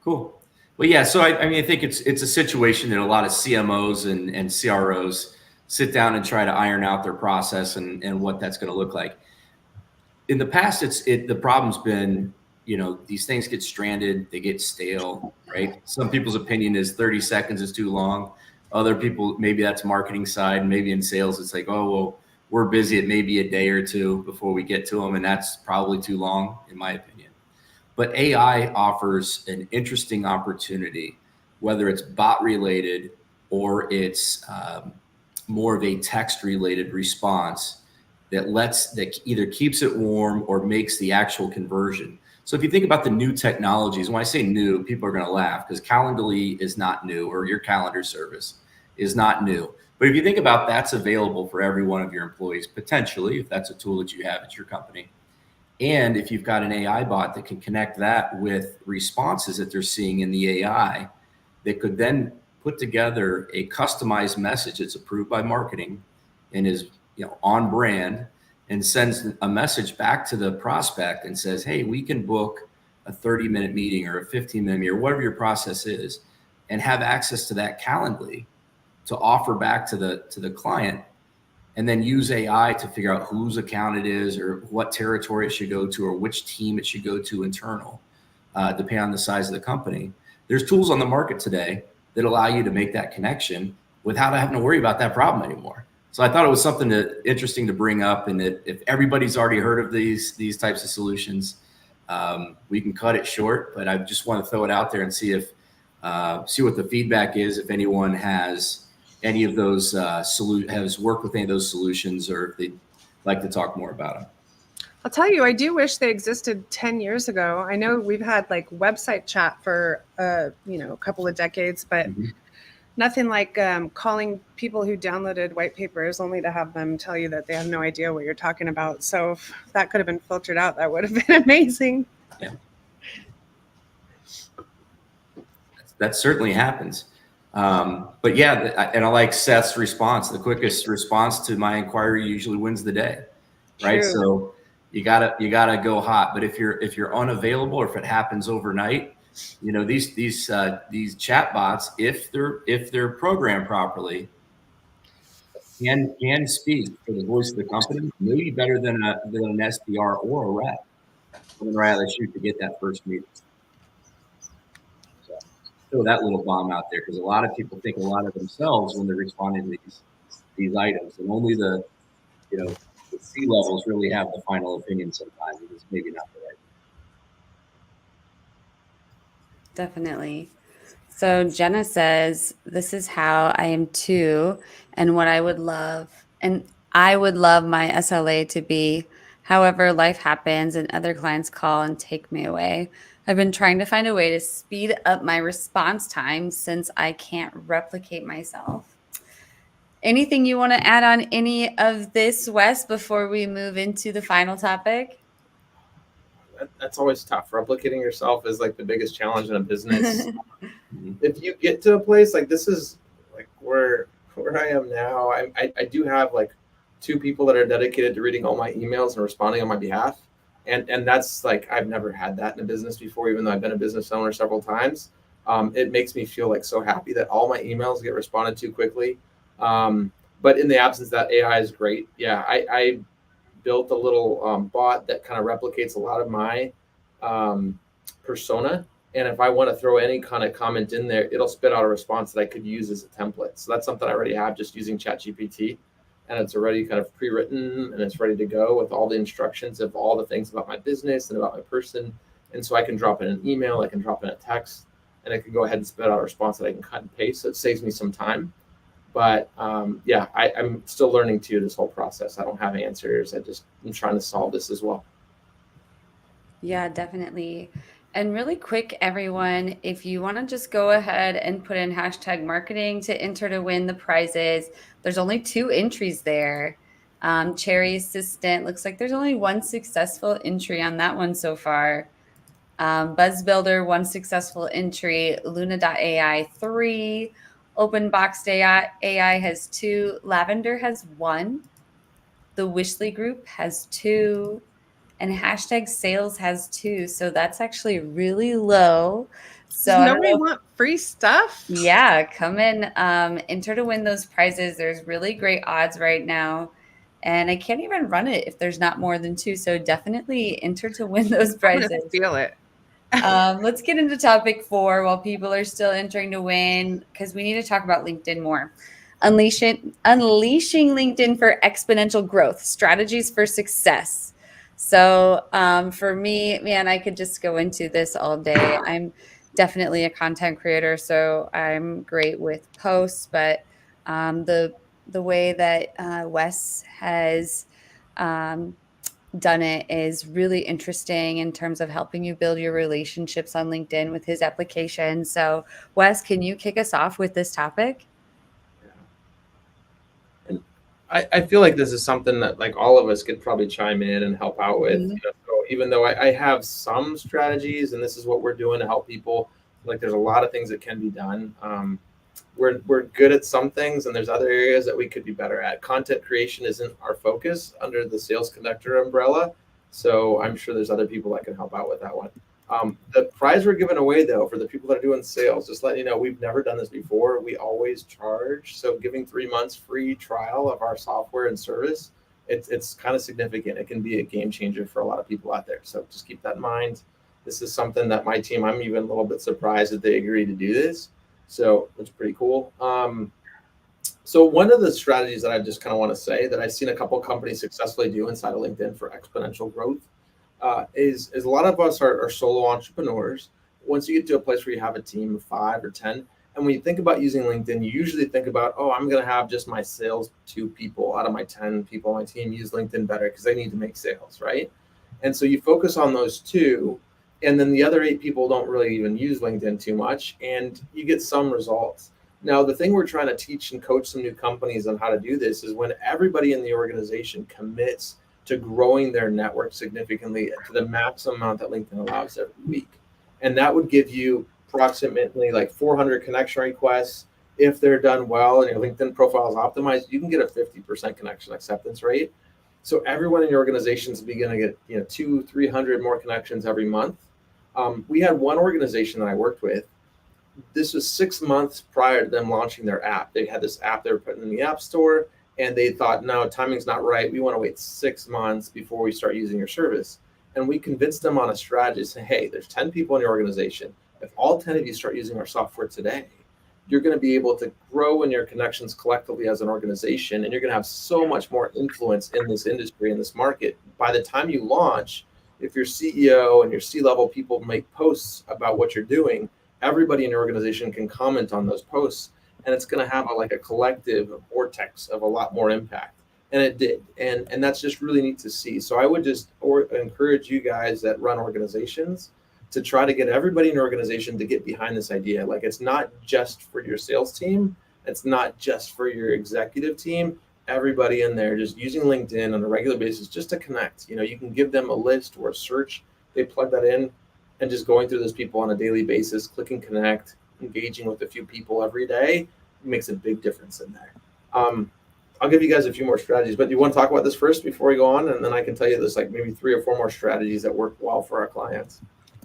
Cool. Well, yeah. So I mean, I think it's a situation that a lot of CMOs and CROs sit down and try to iron out their process and what that's going to look like. In the past, the problem's been, these things get stranded, they get stale, right? Some people's opinion is 30 seconds is too long. Other people, maybe that's marketing side, maybe in sales, it's like, oh, well, we're busy. It may be a day or two before we get to them. And that's probably too long, in my opinion. But AI offers an interesting opportunity, whether it's bot related or it's more of a text related response that either keeps it warm or makes the actual conversion. So if you think about the new technologies, when I say new, people are going to laugh because Calendly is not new, or your calendar service is not new. But if you think about that's available for every one of your employees, potentially, if that's a tool that you have at your company. And if you've got an AI bot that can connect that with responses that they're seeing in the AI, that could then put together a customized message that's approved by marketing and is on brand, and sends a message back to the prospect and says, hey, we can book a 30-minute meeting or a 15-minute meeting or whatever your process is, and have access to that Calendly to offer back to the client, and then use AI to figure out whose account it is or what territory it should go to or which team it should go to internal, depending on the size of the company. There's tools on the market today that allow you to make that connection without having to worry about that problem anymore. So I thought it was something interesting to bring up, and that if everybody's already heard of these types of solutions, we can cut it short. But I just want to throw it out there and see what the feedback is, if anyone has any of those has worked with any of those solutions, or if they'd like to talk more about them. I'll tell you, I do wish they existed 10 years ago. I know we've had like website chat for a couple of decades, but Nothing like calling people who downloaded white papers only to have them tell you that they have no idea what you're talking about. So if that could have been filtered out, that would have been amazing. Yeah. That certainly happens. But yeah, and I like Seth's response. The quickest response to my inquiry usually wins the day, right? True. So you gotta go hot. But if you're unavailable, or if it happens overnight, these chat bots, if they're programmed properly, can speak for the voice of the company, maybe better than an SDR or a rep. I'm rather shoot to get that first meeting. So throw that little bomb out there, because a lot of people think a lot of themselves when they're responding to these items, and only the C levels really have the final opinion sometimes. It's maybe not the right. Definitely. So Jenna says, this is how I am too, and what I would love, and I would love my SLA to be. However, life happens and other clients call and take me away. I've been trying to find a way to speed up my response time since I can't replicate myself. Anything you want to add on any of this, Wes, before we move into the final topic? That's always tough. Replicating yourself is like the biggest challenge in a business. If you get to a place like this is like where I am now, I do have like 2 people that are dedicated to reading all my emails and responding on my behalf. And that's like, I've never had that in a business before, even though I've been a business owner several times. It makes me feel like so happy that all my emails get responded to quickly. But in the absence of that, AI is great. Yeah, I built a little bot that kind of replicates a lot of my persona. And if I want to throw any kind of comment in there, it'll spit out a response that I could use as a template. So that's something I already have just using ChatGPT. And it's already kind of pre-written and it's ready to go with all the instructions of all the things about my business and about my person. And so I can drop in an email, I can drop in a text, and it can go ahead and spit out a response that I can cut and paste. So it saves me some time. But yeah, I'm still learning too this whole process. I don't have answers. I'm trying to solve this as well. Yeah, definitely. And really quick, everyone, if you want to just go ahead and put in hashtag marketing to enter to win the prizes, there's only 2 entries there. Cherry Assistant, looks like there's only 1 successful entry on that one so far. Buzz Builder, 1 successful entry. Luna.ai, 3. OpenBoxed AI has 2. Lavender has 1. The Wishly Group has 2. And hashtag sales has 2. So that's actually really low. So does nobody want free stuff? Yeah, come in, enter to win those prizes. There's really great odds right now. And I can't even run it if there's not more than 2. So definitely enter to win those prizes. I'm gonna steal it. Let's get into topic 4 while people are still entering to win, because we need to talk about LinkedIn more. Unleashing LinkedIn for exponential growth, strategies for success. So for me, man, I could just go into this all day. I'm definitely a content creator, so I'm great with posts, but the way that Wes has done it is really interesting in terms of helping you build your relationships on LinkedIn with his application. So Wes, can you kick us off with this topic? I feel like this is something that like all of us could probably chime in and help out with. Mhm. So even though I have some strategies and this is what we're doing to help people, like there's a lot of things that can be done. We're good at some things and there's other areas that we could be better at. Content creation isn't our focus under the sales conductor umbrella. So I'm sure there's other people that can help out with that one. The prize we're giving away though, for the people that are doing sales, just letting you know, we've never done this before. We always charge. So giving 3 months free trial of our software and service, it's kind of significant. It can be a game changer for a lot of people out there. So just keep that in mind. This is something that my team, I'm even a little bit surprised that they agreed to do this. So it's pretty cool. So one of the strategies that I just kind of want to say that I've seen a couple of companies successfully do inside of LinkedIn for exponential growth is a lot of us are solo entrepreneurs. Once you get to a place where you have a team of 5 or 10, and when you think about using LinkedIn, you usually think about, oh, I'm going to have just my sales 2 people out of my 10 people on my team use LinkedIn better because they need to make sales, right? And so you focus on those 2, and then the other 8 people don't really even use LinkedIn too much, and you get some results. Now, the thing we're trying to teach and coach some new companies on how to do this is when everybody in the organization commits to growing their network significantly to the maximum amount that LinkedIn allows every week. And that would give you approximately like 400 connection requests. If they're done well and your LinkedIn profile is optimized, you can get a 50% connection acceptance rate. So everyone in your organization is beginning to get 200-300 more connections every month. We had one organization that I worked with. This was 6 months prior to them launching their app. They had this app they were putting in the App Store, and they thought, no, timing's not right. We want to wait 6 months before we start using your service. And we convinced them on a strategy, say, hey, there's 10 people in your organization. If all 10 of you start using our software today, you're going to be able to grow in your connections collectively as an organization, and you're going to have so much more influence in this industry, in this market. By the time you launch, if your CEO and your C-level people make posts about what you're doing, everybody in your organization can comment on those posts, and it's going to have a collective vortex of a lot more impact. And it did. And that's just really neat to see. So I would just encourage you guys that run organizations to try to get everybody in your organization to get behind this idea. Like, it's not just for your sales team. It's not just for your executive team. Everybody in there just using LinkedIn on a regular basis just to connect. You can give them a list or a search. They plug that in, and just going through those people on a daily basis, clicking connect, engaging with a few people every day makes a big difference in there. I'll give you guys a few more strategies, but do you want to talk about this first before we go on? And then I can tell you there's maybe 3 or 4 more strategies that work well for our clients.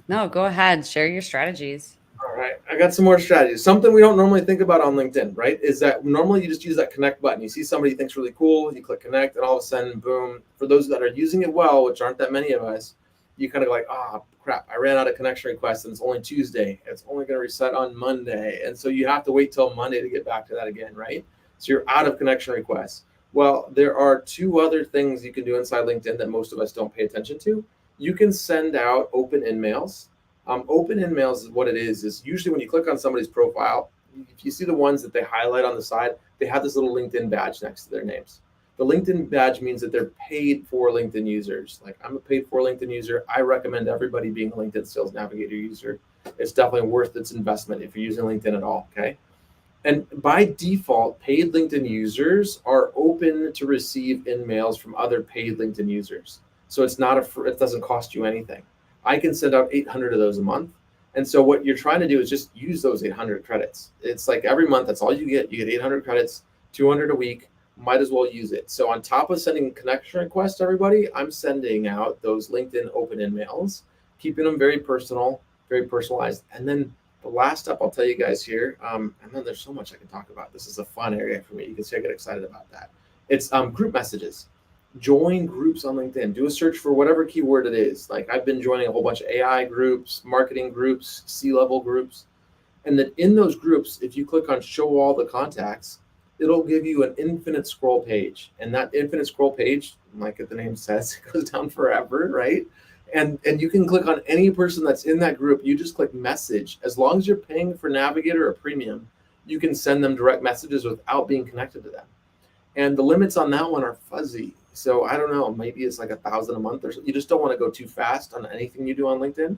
No, go ahead. Share your strategies. All right. I got some more strategies. Something we don't normally think about on LinkedIn, right, is that normally you just use that connect button. You see somebody you think's really cool, you click connect, and all of a sudden, boom. For those that are using it well, which aren't that many of us, you kind of go like, oh, crap, I ran out of connection requests, and it's only Tuesday. It's only going to reset on Monday. And so you have to wait till Monday to get back to that again, right? So you're out of connection requests. Well, there are 2 other things you can do inside LinkedIn that most of us don't pay attention to. You can send out open in-mails. Open in-mails is what it is usually when you click on somebody's profile, if you see the ones that they highlight on the side, they have this little LinkedIn badge next to their names. The LinkedIn badge means that they're paid for LinkedIn users. Like, I'm a paid for LinkedIn user. I recommend everybody being a LinkedIn Sales Navigator user. It's definitely worth its investment if you're using LinkedIn at all, okay? And by default, paid LinkedIn users are open to receive in-mails from other paid LinkedIn users. So it's not it doesn't cost you anything. I can send out 800 of those a month. And so what you're trying to do is just use those 800 credits. It's like every month, that's all you get. You get 800 credits, 200 a week. Might as well use it. So on top of sending connection requests to everybody, I'm sending out those LinkedIn open in-mails, keeping them very personal, very personalized. And then the last step I'll tell you guys here, and then there's so much I can talk about. This is a fun area for me. You can see I get excited about that. It's group messages. Join groups on LinkedIn. Do a search for whatever keyword it is. Like, I've been joining a whole bunch of AI groups, marketing groups, C-level groups. And then in those groups, if you click on show all the contacts, it'll give you an infinite scroll page. And that infinite scroll page, like the name says, it goes down forever, right? And you can click on any person that's in that group. You just click message. As long as you're paying for Navigator or Premium, you can send them direct messages without being connected to them. And the limits on that one are fuzzy. So I don't know, maybe it's like 1,000 a month or so. You just don't want to go too fast on anything you do on LinkedIn,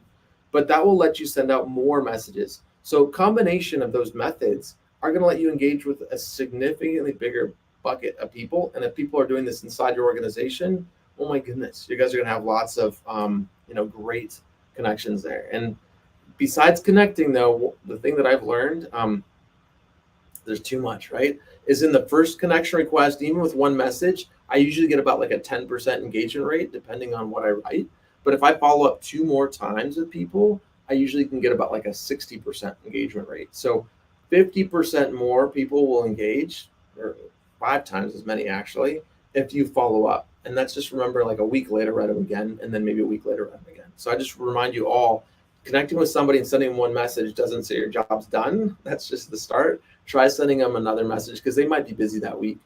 but that will let you send out more messages. So combination of those methods are going to let you engage with a significantly bigger bucket of people. And if people are doing this inside your organization, oh my goodness, you guys are going to have lots of great connections there. And besides connecting, though, the thing that I've learned, there's too much, right? Is in the first connection request, even with one message, I usually get about like a 10% engagement rate, depending on what I write. But if I follow up 2 more times with people, I usually can get about like a 60% engagement rate. So 50% more people will engage, or 5 times as many actually, if you follow up. And that's just, remember, like a week later, write them again, and then maybe a week later, write them again. So I just remind you all, connecting with somebody and sending one message doesn't say your job's done. That's just the start. Try sending them another message because they might be busy that week.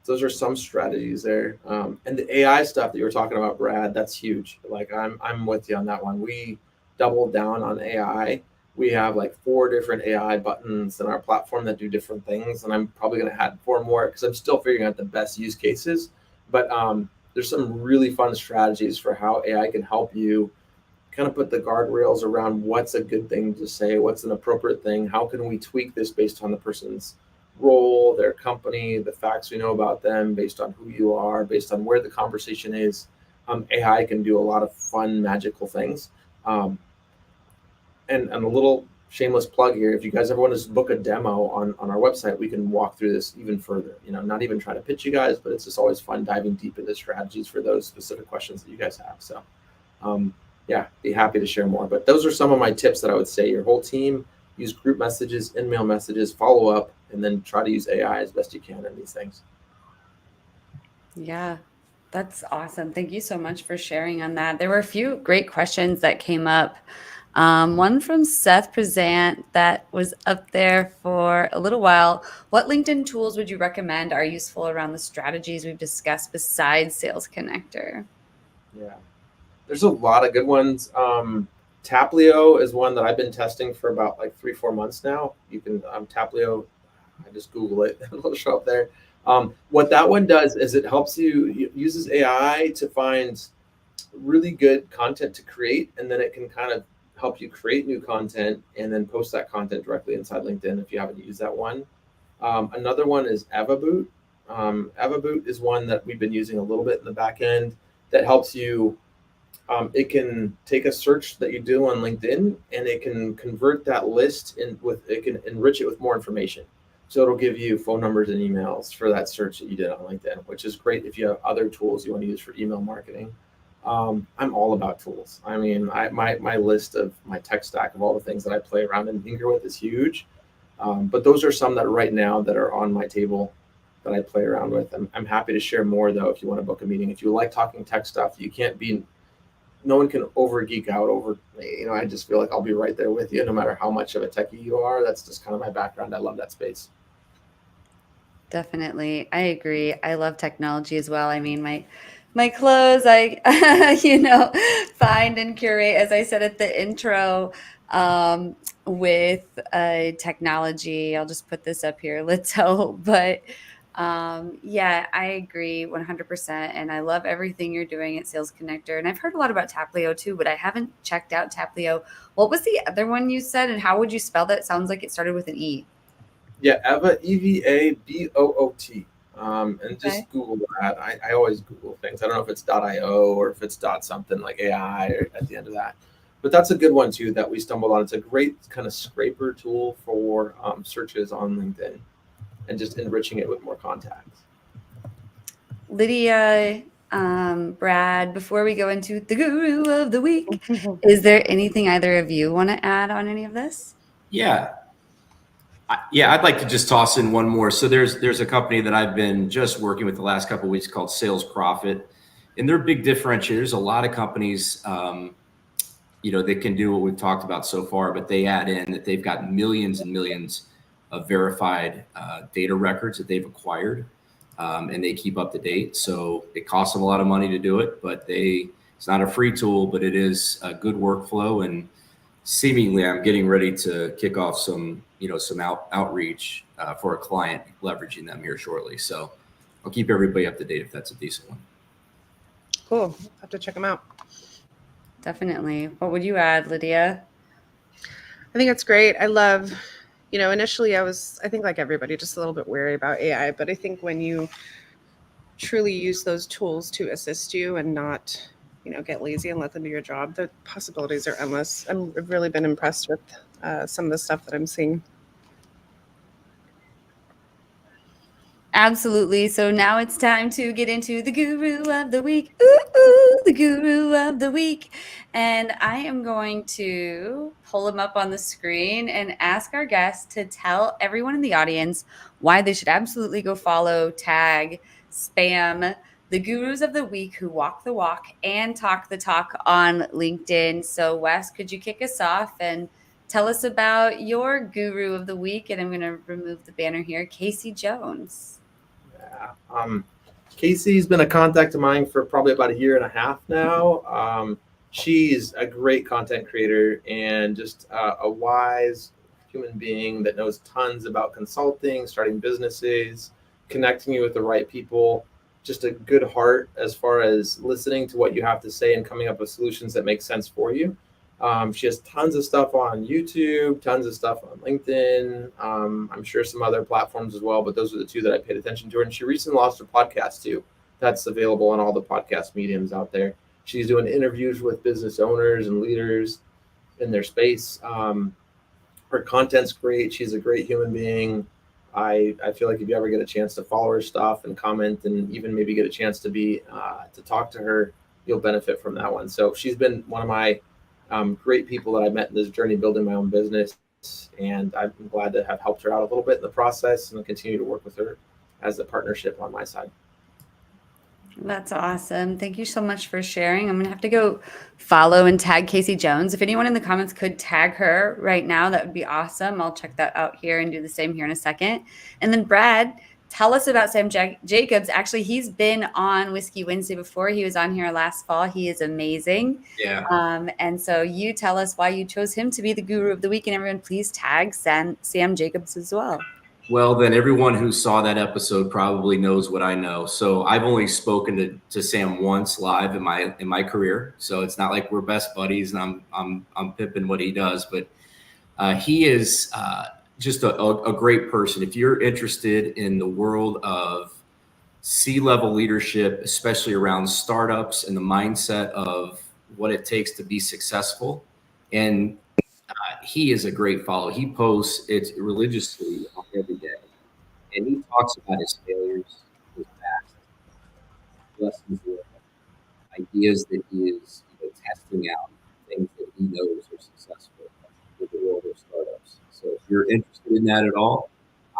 Those are some strategies there. And the AI stuff that you were talking about, Brad, that's huge. Like, I'm with you on that one. We doubled down on AI. We have like 4 different AI buttons in our platform that do different things. And I'm probably going to add 4 more because I'm still figuring out the best use cases. But there's some really fun strategies for how AI can help you kind of put the guardrails around what's a good thing to say, what's an appropriate thing, how can we tweak this based on the person's role, their company, the facts we know about them, based on who you are, based on where the conversation is. AI can do a lot of fun, magical things. And a little shameless plug here, if you guys ever want to book a demo on our website, we can walk through this even further. Not even trying to pitch you guys, but it's just always fun diving deep into strategies for those specific questions that you guys have. So yeah, be happy to share more. But those are some of my tips that I would say. Your whole team, use group messages, in-mail messages, follow up, and then try to use AI as best you can in these things. Yeah, that's awesome. Thank you so much for sharing on that. There were a few great questions that came up. One from Seth Present that was up there for a little while. What LinkedIn tools would you recommend are useful around the strategies we've discussed besides Sales Connector? Yeah, there's a lot of good ones. Taplio is one that I've been testing for about like 3-4 months now. You can Taplio, I just Google it, it'll show up there. What that one does is it helps it uses AI to find really good content to create, and then it can kind of help you create new content and then post that content directly inside LinkedIn if you haven't used that one. Another one is Avaboot. Avaboot is one that we've been using a little bit in the back end that helps you. It can take a search that you do on LinkedIn and it can convert that list it can enrich it with more information. So it'll give you phone numbers and emails for that search that you did on LinkedIn, which is great if you have other tools you want to use for email marketing. I'm all about tools. I mean, my list of my tech stack of all the things that I play around and tinker with is huge. But those are some that right now that are on my table that I play around with. I'm happy to share more though if you want to book a meeting. If you like talking tech stuff, no one can over geek out over me. I just feel like I'll be right there with you no matter how much of a techie you are. That's just kind of my background. I love that space. Definitely. I agree. I love technology as well. I mean, my clothes, I, find and curate, as I said at the intro, with technology. I'll just put this up here, let's hope. But yeah, I agree 100%. And I love everything you're doing at Sales Connector. And I've heard a lot about Taplio too, but I haven't checked out Taplio. What was the other one you said? And how would you spell that? It sounds like it started with an E. Yeah, Eva, EVABOOT. And just Google that. I always Google things. I don't know if it's .io or if it's .something like AI or at the end of that. But that's a good one too that we stumbled on. It's a great kind of scraper tool for searches on LinkedIn and just enriching it with more contacts. Lydia, Brad, before we go into the Guru of the Week, is there anything either of you want to add on any of this? Yeah, I'd like to just toss in one more. So there's a company that I've been just working with the last couple of weeks called Sales Profit, and they're big differentiators. A lot of companies, they can do what we've talked about so far, but they add in that they've got millions and millions of verified data records that they've acquired, and they keep up to date. So it costs them a lot of money to do it, but it's not a free tool, but it is a good workflow. And seemingly I'm getting ready to kick off some outreach for a client, leveraging them here shortly. So I'll keep everybody up to date if that's a decent one. Cool. I'll have to check them out. Definitely. What would you add, Lydia? I think it's great. I love, initially I think like everybody, just a little bit wary about AI, but I think when you truly use those tools to assist you and not, get lazy and let them do your job, the possibilities are endless. I've really been impressed with some of the stuff that I'm seeing. Absolutely. So now it's time to get into the Guru of the Week. Ooh, the Guru of the Week. And I am going to pull him up on the screen and ask our guests to tell everyone in the audience why they should absolutely go follow, tag, spam the Gurus of the Week who walk the walk and talk the talk on LinkedIn. So Wes, could you kick us off and tell us about your Guru of the Week? And I'm going to remove the banner here, Casey Jones. Yeah. Casey's been a contact of mine for probably about 1.5 years now. She's a great content creator and just a wise human being that knows tons about consulting, starting businesses, connecting you with the right people. just a good heart as far as listening to what you have to say and coming up with solutions that make sense for you. She has tons of stuff on YouTube, tons of stuff on LinkedIn. I'm sure some other platforms as well, but those are the two that I paid attention to. And she recently launched a podcast too. That's available on all the podcast mediums out there. She's doing interviews with business owners and leaders in their space. Her content's great. She's a great human being. I feel like if you ever get a chance to follow her stuff and comment and even maybe get a chance to be to talk to her, you'll benefit from that one. So she's been one of my great people that I met in this journey building my own business, and I'm glad to have helped her out a little bit in the process and continue to work with her as a partnership on my side. That's awesome. Thank you so much for sharing. I'm going to have to go follow and tag Casey Jones. If anyone in the comments could tag her right now, that would be awesome. I'll check that out here and do the same here in a second. And then Brad, tell us about Sam Jacobs. Actually, he's been on Whiskey Wednesday before. He was on here last fall. He is amazing. Yeah. And so you tell us why you chose him to be the guru of the week, and everyone please tag Sam Jacobs as well. Well, then everyone who saw that episode probably knows what I know. So I've only spoken to Sam once live in my career. So it's not like we're best buddies and I'm pimping what he does, but he is just a great person. If you're interested in the world of C-level leadership, especially around startups and the mindset of what it takes to be successful, and he is a great follow. He posts it religiously every day, and he talks about his failures, his past, lessons learned, ideas that he is testing out, things that he knows are successful with the world of startups. So if you're interested in that at all,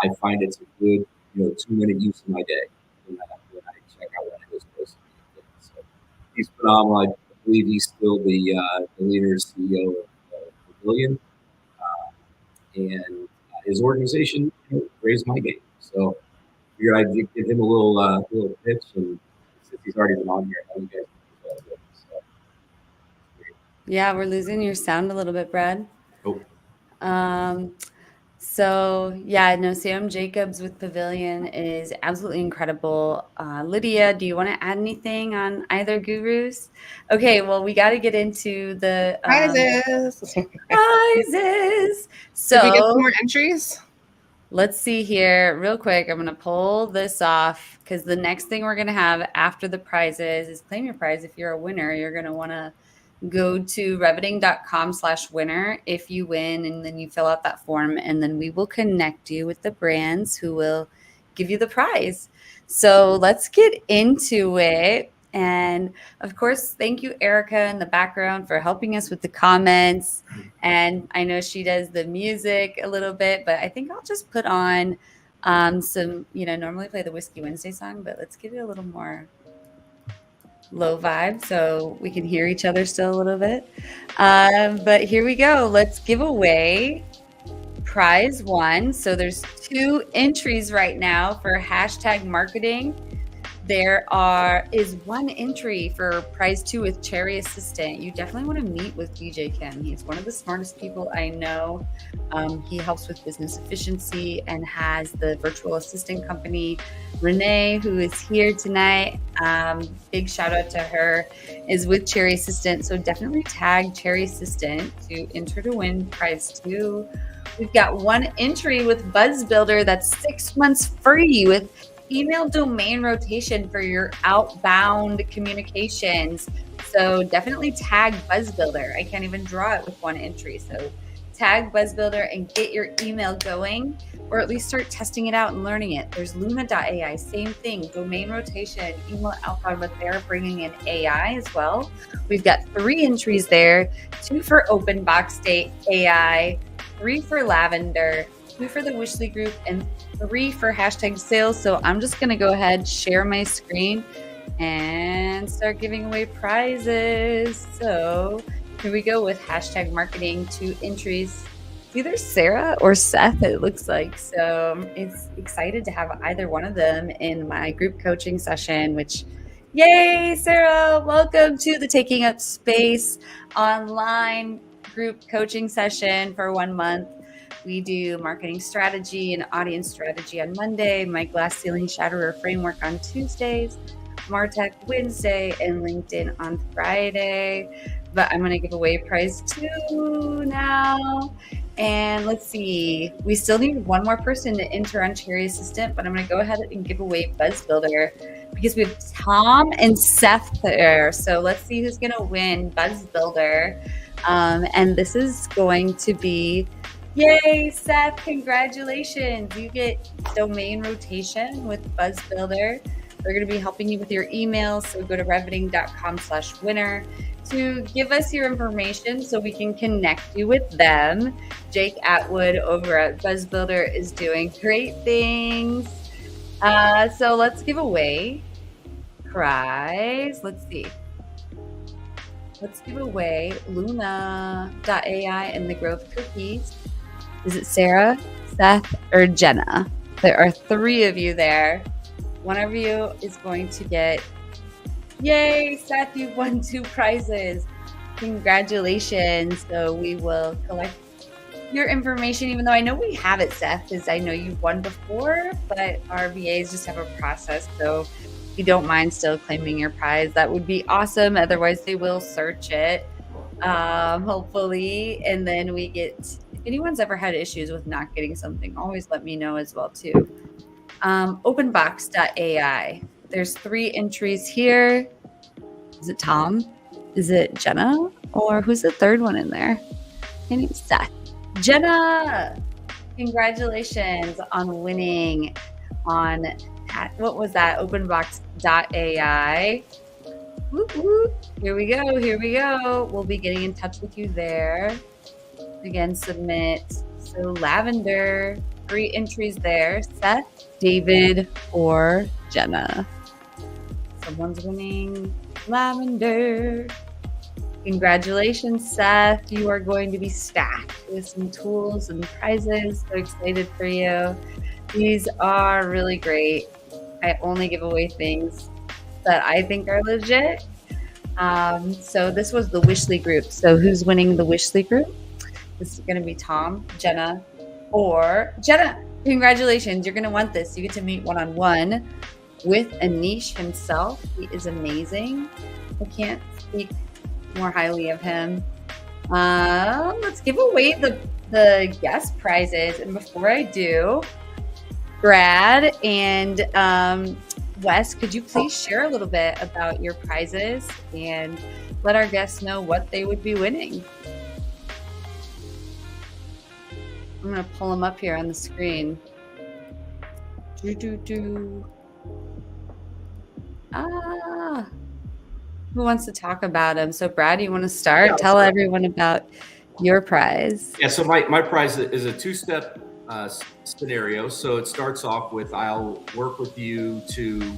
I find it's a good 2-minute use of my day when I check out one of his posts. So he's phenomenal. I believe he's still the leader and CEO of Pavilion. And his organization raised my game. So I figured I'd give him a little pitch, and since he's already been on here, how you guys do that? So, yeah, we're losing your sound a little bit, Brad. Oh. So yeah, no, Sam Jacobs with Pavilion is absolutely incredible. Lydia, do you want to add anything on either gurus? Okay, well, we got to get into the Prizes. prizes. So did we get some more entries? Let's see here real quick. I'm going to pull this off because the next thing we're going to have after the prizes is claim your prize. If you're a winner, you're going to want to go to reveting.com/winner if you win, and then you fill out that form, and then we will connect you with the brands who will give you the prize. So let's get into it. And of course, thank you, Erica, in the background for helping us with the comments. And I know she does the music a little bit, but I think I'll just put on some, normally play the Whiskey Wednesday song, but let's get it a little more low vibe so we can hear each other still a little bit. But here we go. Let's give away prize one. So there's 2 entries right now for #marketing. There is 1 entry for prize 2 with Cherry Assistant. You definitely want to meet with DJ Kim. He's one of the smartest people I know. He helps with business efficiency and has the virtual assistant company. Renee, who is here tonight, big shout out to her, is with Cherry Assistant. So definitely tag Cherry Assistant to enter to win prize 2. We've got 1 entry with Buzz Builder that's 6 months free with email domain rotation for your outbound communications. So definitely tag Buzz Builder. I can't even draw it with 1 entry. So tag Buzz Builder and get your email going, or at least start testing it out and learning it. There's Luna.ai, same thing, domain rotation, email outbound, but they're bringing in AI as well. We've got 3 entries there, 2 for Open Box Date AI, 3 for Lavender, 2 for the Wishley Group, and 3 for #sales. So I'm just going to go ahead, share my screen, and start giving away prizes. So here we go with #marketing, 2 entries. It's either Sarah or Seth, it looks like. So it's excited to have either one of them in my group coaching session, which, yay, Sarah, welcome to the Taking Up Space online group coaching session for 1 month. We do marketing strategy and audience strategy on Monday, my glass ceiling shatterer framework on Tuesdays, Martech Wednesday, and LinkedIn on Friday. But I'm going to give away prize 2 now. And let's see, we still need one more person to enter on Cherry Assistant, but I'm going to go ahead and give away Buzz Builder because we have Tom and Seth there. So let's see who's going to win Buzz Builder. And this is going to be, yay, Seth, congratulations. You get domain rotation with Buzz Builder. They're going to be helping you with your emails. So go to reveting.com/winner to give us your information so we can connect you with them. Jake Atwood over at Buzz Builder is doing great things. So let's give away prize. Let's see. Let's give away Luna.ai and the Growth Cookies. Is it Sarah, Seth, or Jenna? There are 3 of you there. One of you is going to get, yay, Seth, you've won 2 prizes. Congratulations. So we will collect your information, even though I know we have it, Seth, because I know you've won before, but our VAs just have a process. So if you don't mind still claiming your prize, that would be awesome. Otherwise, they will search it, hopefully. And then we get, if anyone's ever had issues with not getting something, always let me know as well, too. Openbox.ai. There's 3 entries here. Is it Tom? Is it Jenna? Or who's the 3rd one in there? I think it's Seth. Jenna! Congratulations on winning on, what was that? Openbox.ai. Whoop, whoop. Here we go. Here we go. We'll be getting in touch with you there. Again, submit. So Lavender, 3 entries there. Seth, David, or Jenna. Someone's winning Lavender. Congratulations, Seth. You are going to be stacked with some tools and prizes. So excited for you. These are really great. I only give away things that I think are legit. So this was the Wishley group. So who's winning the Wishley group? This is going to be Tom, Jenna, or Jenna. Congratulations. You're going to want this. You get to meet one-on-one with Anish himself. He is amazing. I can't speak more highly of him. Let's give away the guest prizes. And before I do, Brad and Wes, could you please share a little bit about your prizes and let our guests know what they would be winning? I'm going to pull them up here on the screen. Who wants to talk about them? So, Brad, you want to start? Yeah, Tell everyone about your prize. Yeah, so my prize is a 2-step scenario. So it starts off with, I'll work with you to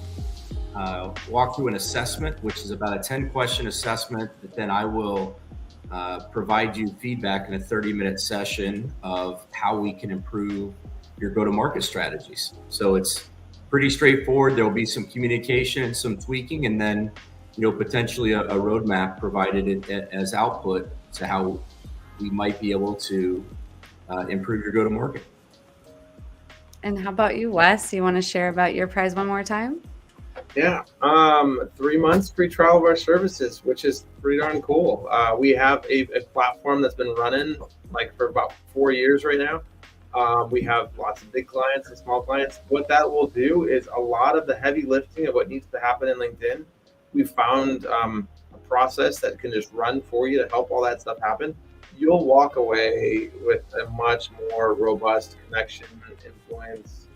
walk through an assessment, which is about a 10-question assessment that then I will provide you feedback in a 30-minute session of how we can improve your go-to-market strategies. So it's pretty straightforward. There'll be some communication and some tweaking, and then potentially a roadmap provided as output to how we might be able to improve your go-to-market. And how about you, Wes? You want to share about your prize one more time? Yeah, 3 months free trial of our services, which is pretty darn cool. We have a platform that's been running for about 4 years right now. We have lots of big clients and small clients. What that will do is a lot of the heavy lifting of what needs to happen in LinkedIn. We found a process that can just run for you to help all that stuff happen. You'll walk away with a much more robust connection and influence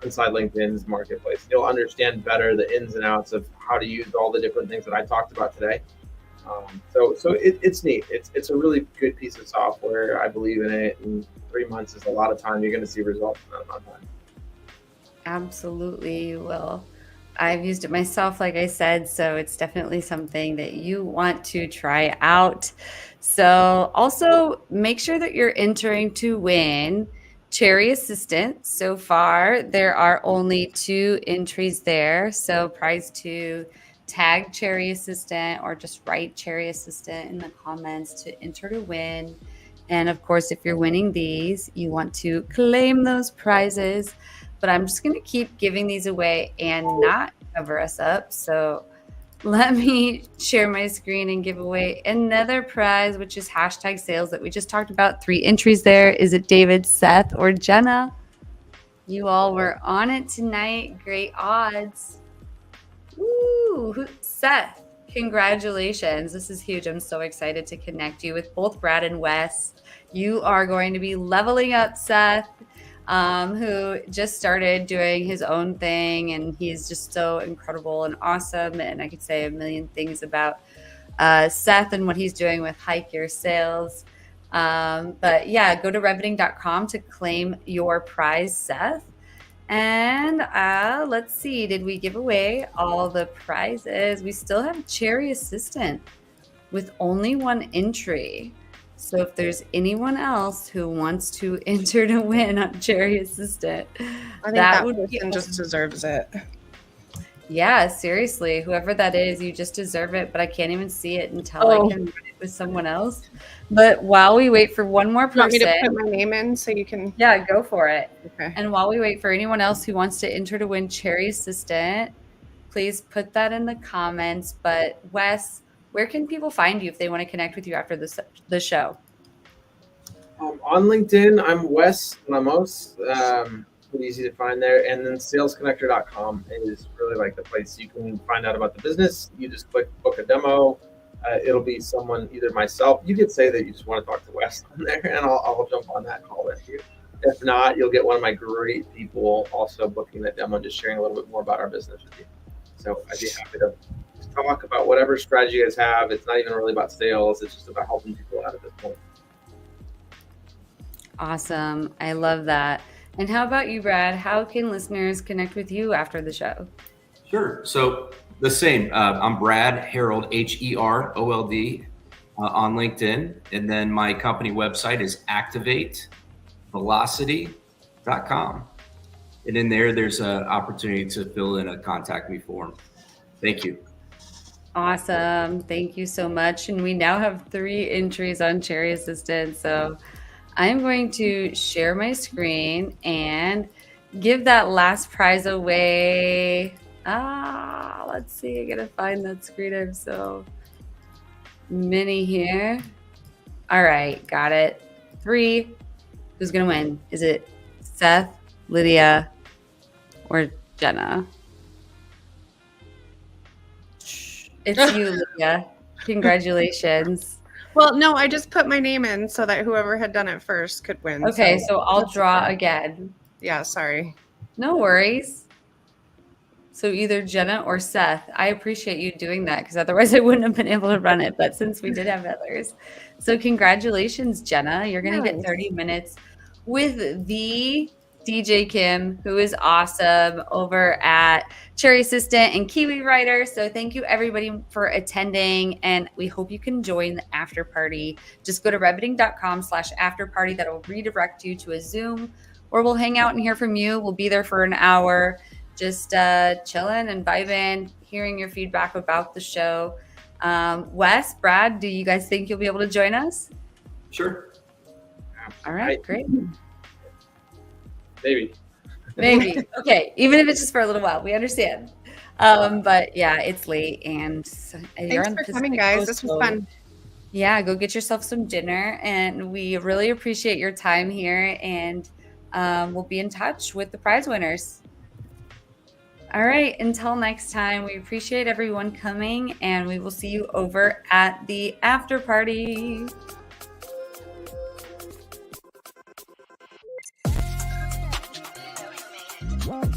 inside LinkedIn's marketplace. You'll understand better the ins and outs of how to use all the different things that I talked about today. So it's neat. It's a really good piece of software. I believe in it. And 3 months is a lot of time. You're going to see results in that amount of time. Absolutely, you will. I've used it myself, like I said, so it's definitely something that you want to try out. So also make sure that you're entering to win Cherry Assistant. So far, there are only 2 entries there. So prize 2, tag Cherry Assistant or just write Cherry Assistant in the comments to enter to win. And of course, if you're winning these, you want to claim those prizes. But I'm just going to keep giving these away and not cover us up. So let me share my screen and give away another prize, which is hashtag sales that we just talked about. 3 entries there. Is it David, Seth, or Jenna? You all were on it tonight. Great odds. Woo! Seth, congratulations. This is huge. I'm so excited to connect you with both Brad and Wes. You are going to be leveling up Seth, who just started doing his own thing, and he's just so incredible and awesome. And I could say a million things about Seth and what he's doing with Hike Your Sales. But yeah, go to reveting.com to claim your prize, Seth. And let's see, did we give away all the prizes? We still have Cherry Assistant with only 1 entry. So if there's anyone else who wants to enter to win on Cherry Assistant, I think that person just deserves it. Yeah, seriously, whoever that is, you just deserve it. But I can't even see it until I can run it with someone else. But while we wait for one more person, you want me to put my name in so you can? Yeah, go for it. Okay. And while we wait for anyone else who wants to enter to win Cherry Assistant, please put that in the comments. But Wes, where can people find you if they want to connect with you after the show? On LinkedIn, I'm Wes Lemos. Pretty easy to find there. And then salesconnector.com is really like the place you can find out about the business. You just click book a demo. It'll be someone, either myself. You could say that you just want to talk to Wes on there, and I'll jump on that call with you. If not, you'll get one of my great people also booking that demo and just sharing a little bit more about our business with you. So I'd be happy to talk about whatever strategy you guys have. It's not even really about sales. It's just about helping people out at this point. Awesome. I love that. And how about you, Brad? How can listeners connect with you after the show? Sure. So the same. I'm Brad Herold, Herold, on LinkedIn. And then my company website is activatevelocity.com. And in there's an opportunity to fill in a contact me form. Thank you. Awesome. Thank you so much. And we now have 3 entries on Cherry Assistant. So I'm going to share my screen and give that last prize away. Let's see. I gotta find that screen. I'm so many here. All right, got it. 3. Who's gonna win? Is it Seth, Lydia, or Jenna? It's you, Lydia. Congratulations. Well, no, I just put my name in so that whoever had done it first could win. Okay, so I'll draw again. Yeah, sorry. No worries. So either Jenna or Seth. I appreciate you doing that because otherwise I wouldn't have been able to run it. But since we did have others. So congratulations, Jenna. You're going to get 30 minutes with the DJ Kim, who is awesome over at Cherry Assistant and Kiwi Writer. So thank you everybody for attending, and we hope you can join the after party. Just go to reveting.com/after party. That'll redirect you to a Zoom, or we'll hang out and hear from you. We'll be there for an hour, just chilling and vibing, hearing your feedback about the show. Wes, Brad, do you guys think you'll be able to join us? Sure. All right, great. Maybe. Okay. Even if it's just for a little while, we understand. But yeah, it's late, and Thanks for coming, guys. This was fun. Yeah, go get yourself some dinner, and we really appreciate your time here, and we'll be in touch with the prize winners. All right, until next time, we appreciate everyone coming, and we will see you over at the after party. Bye.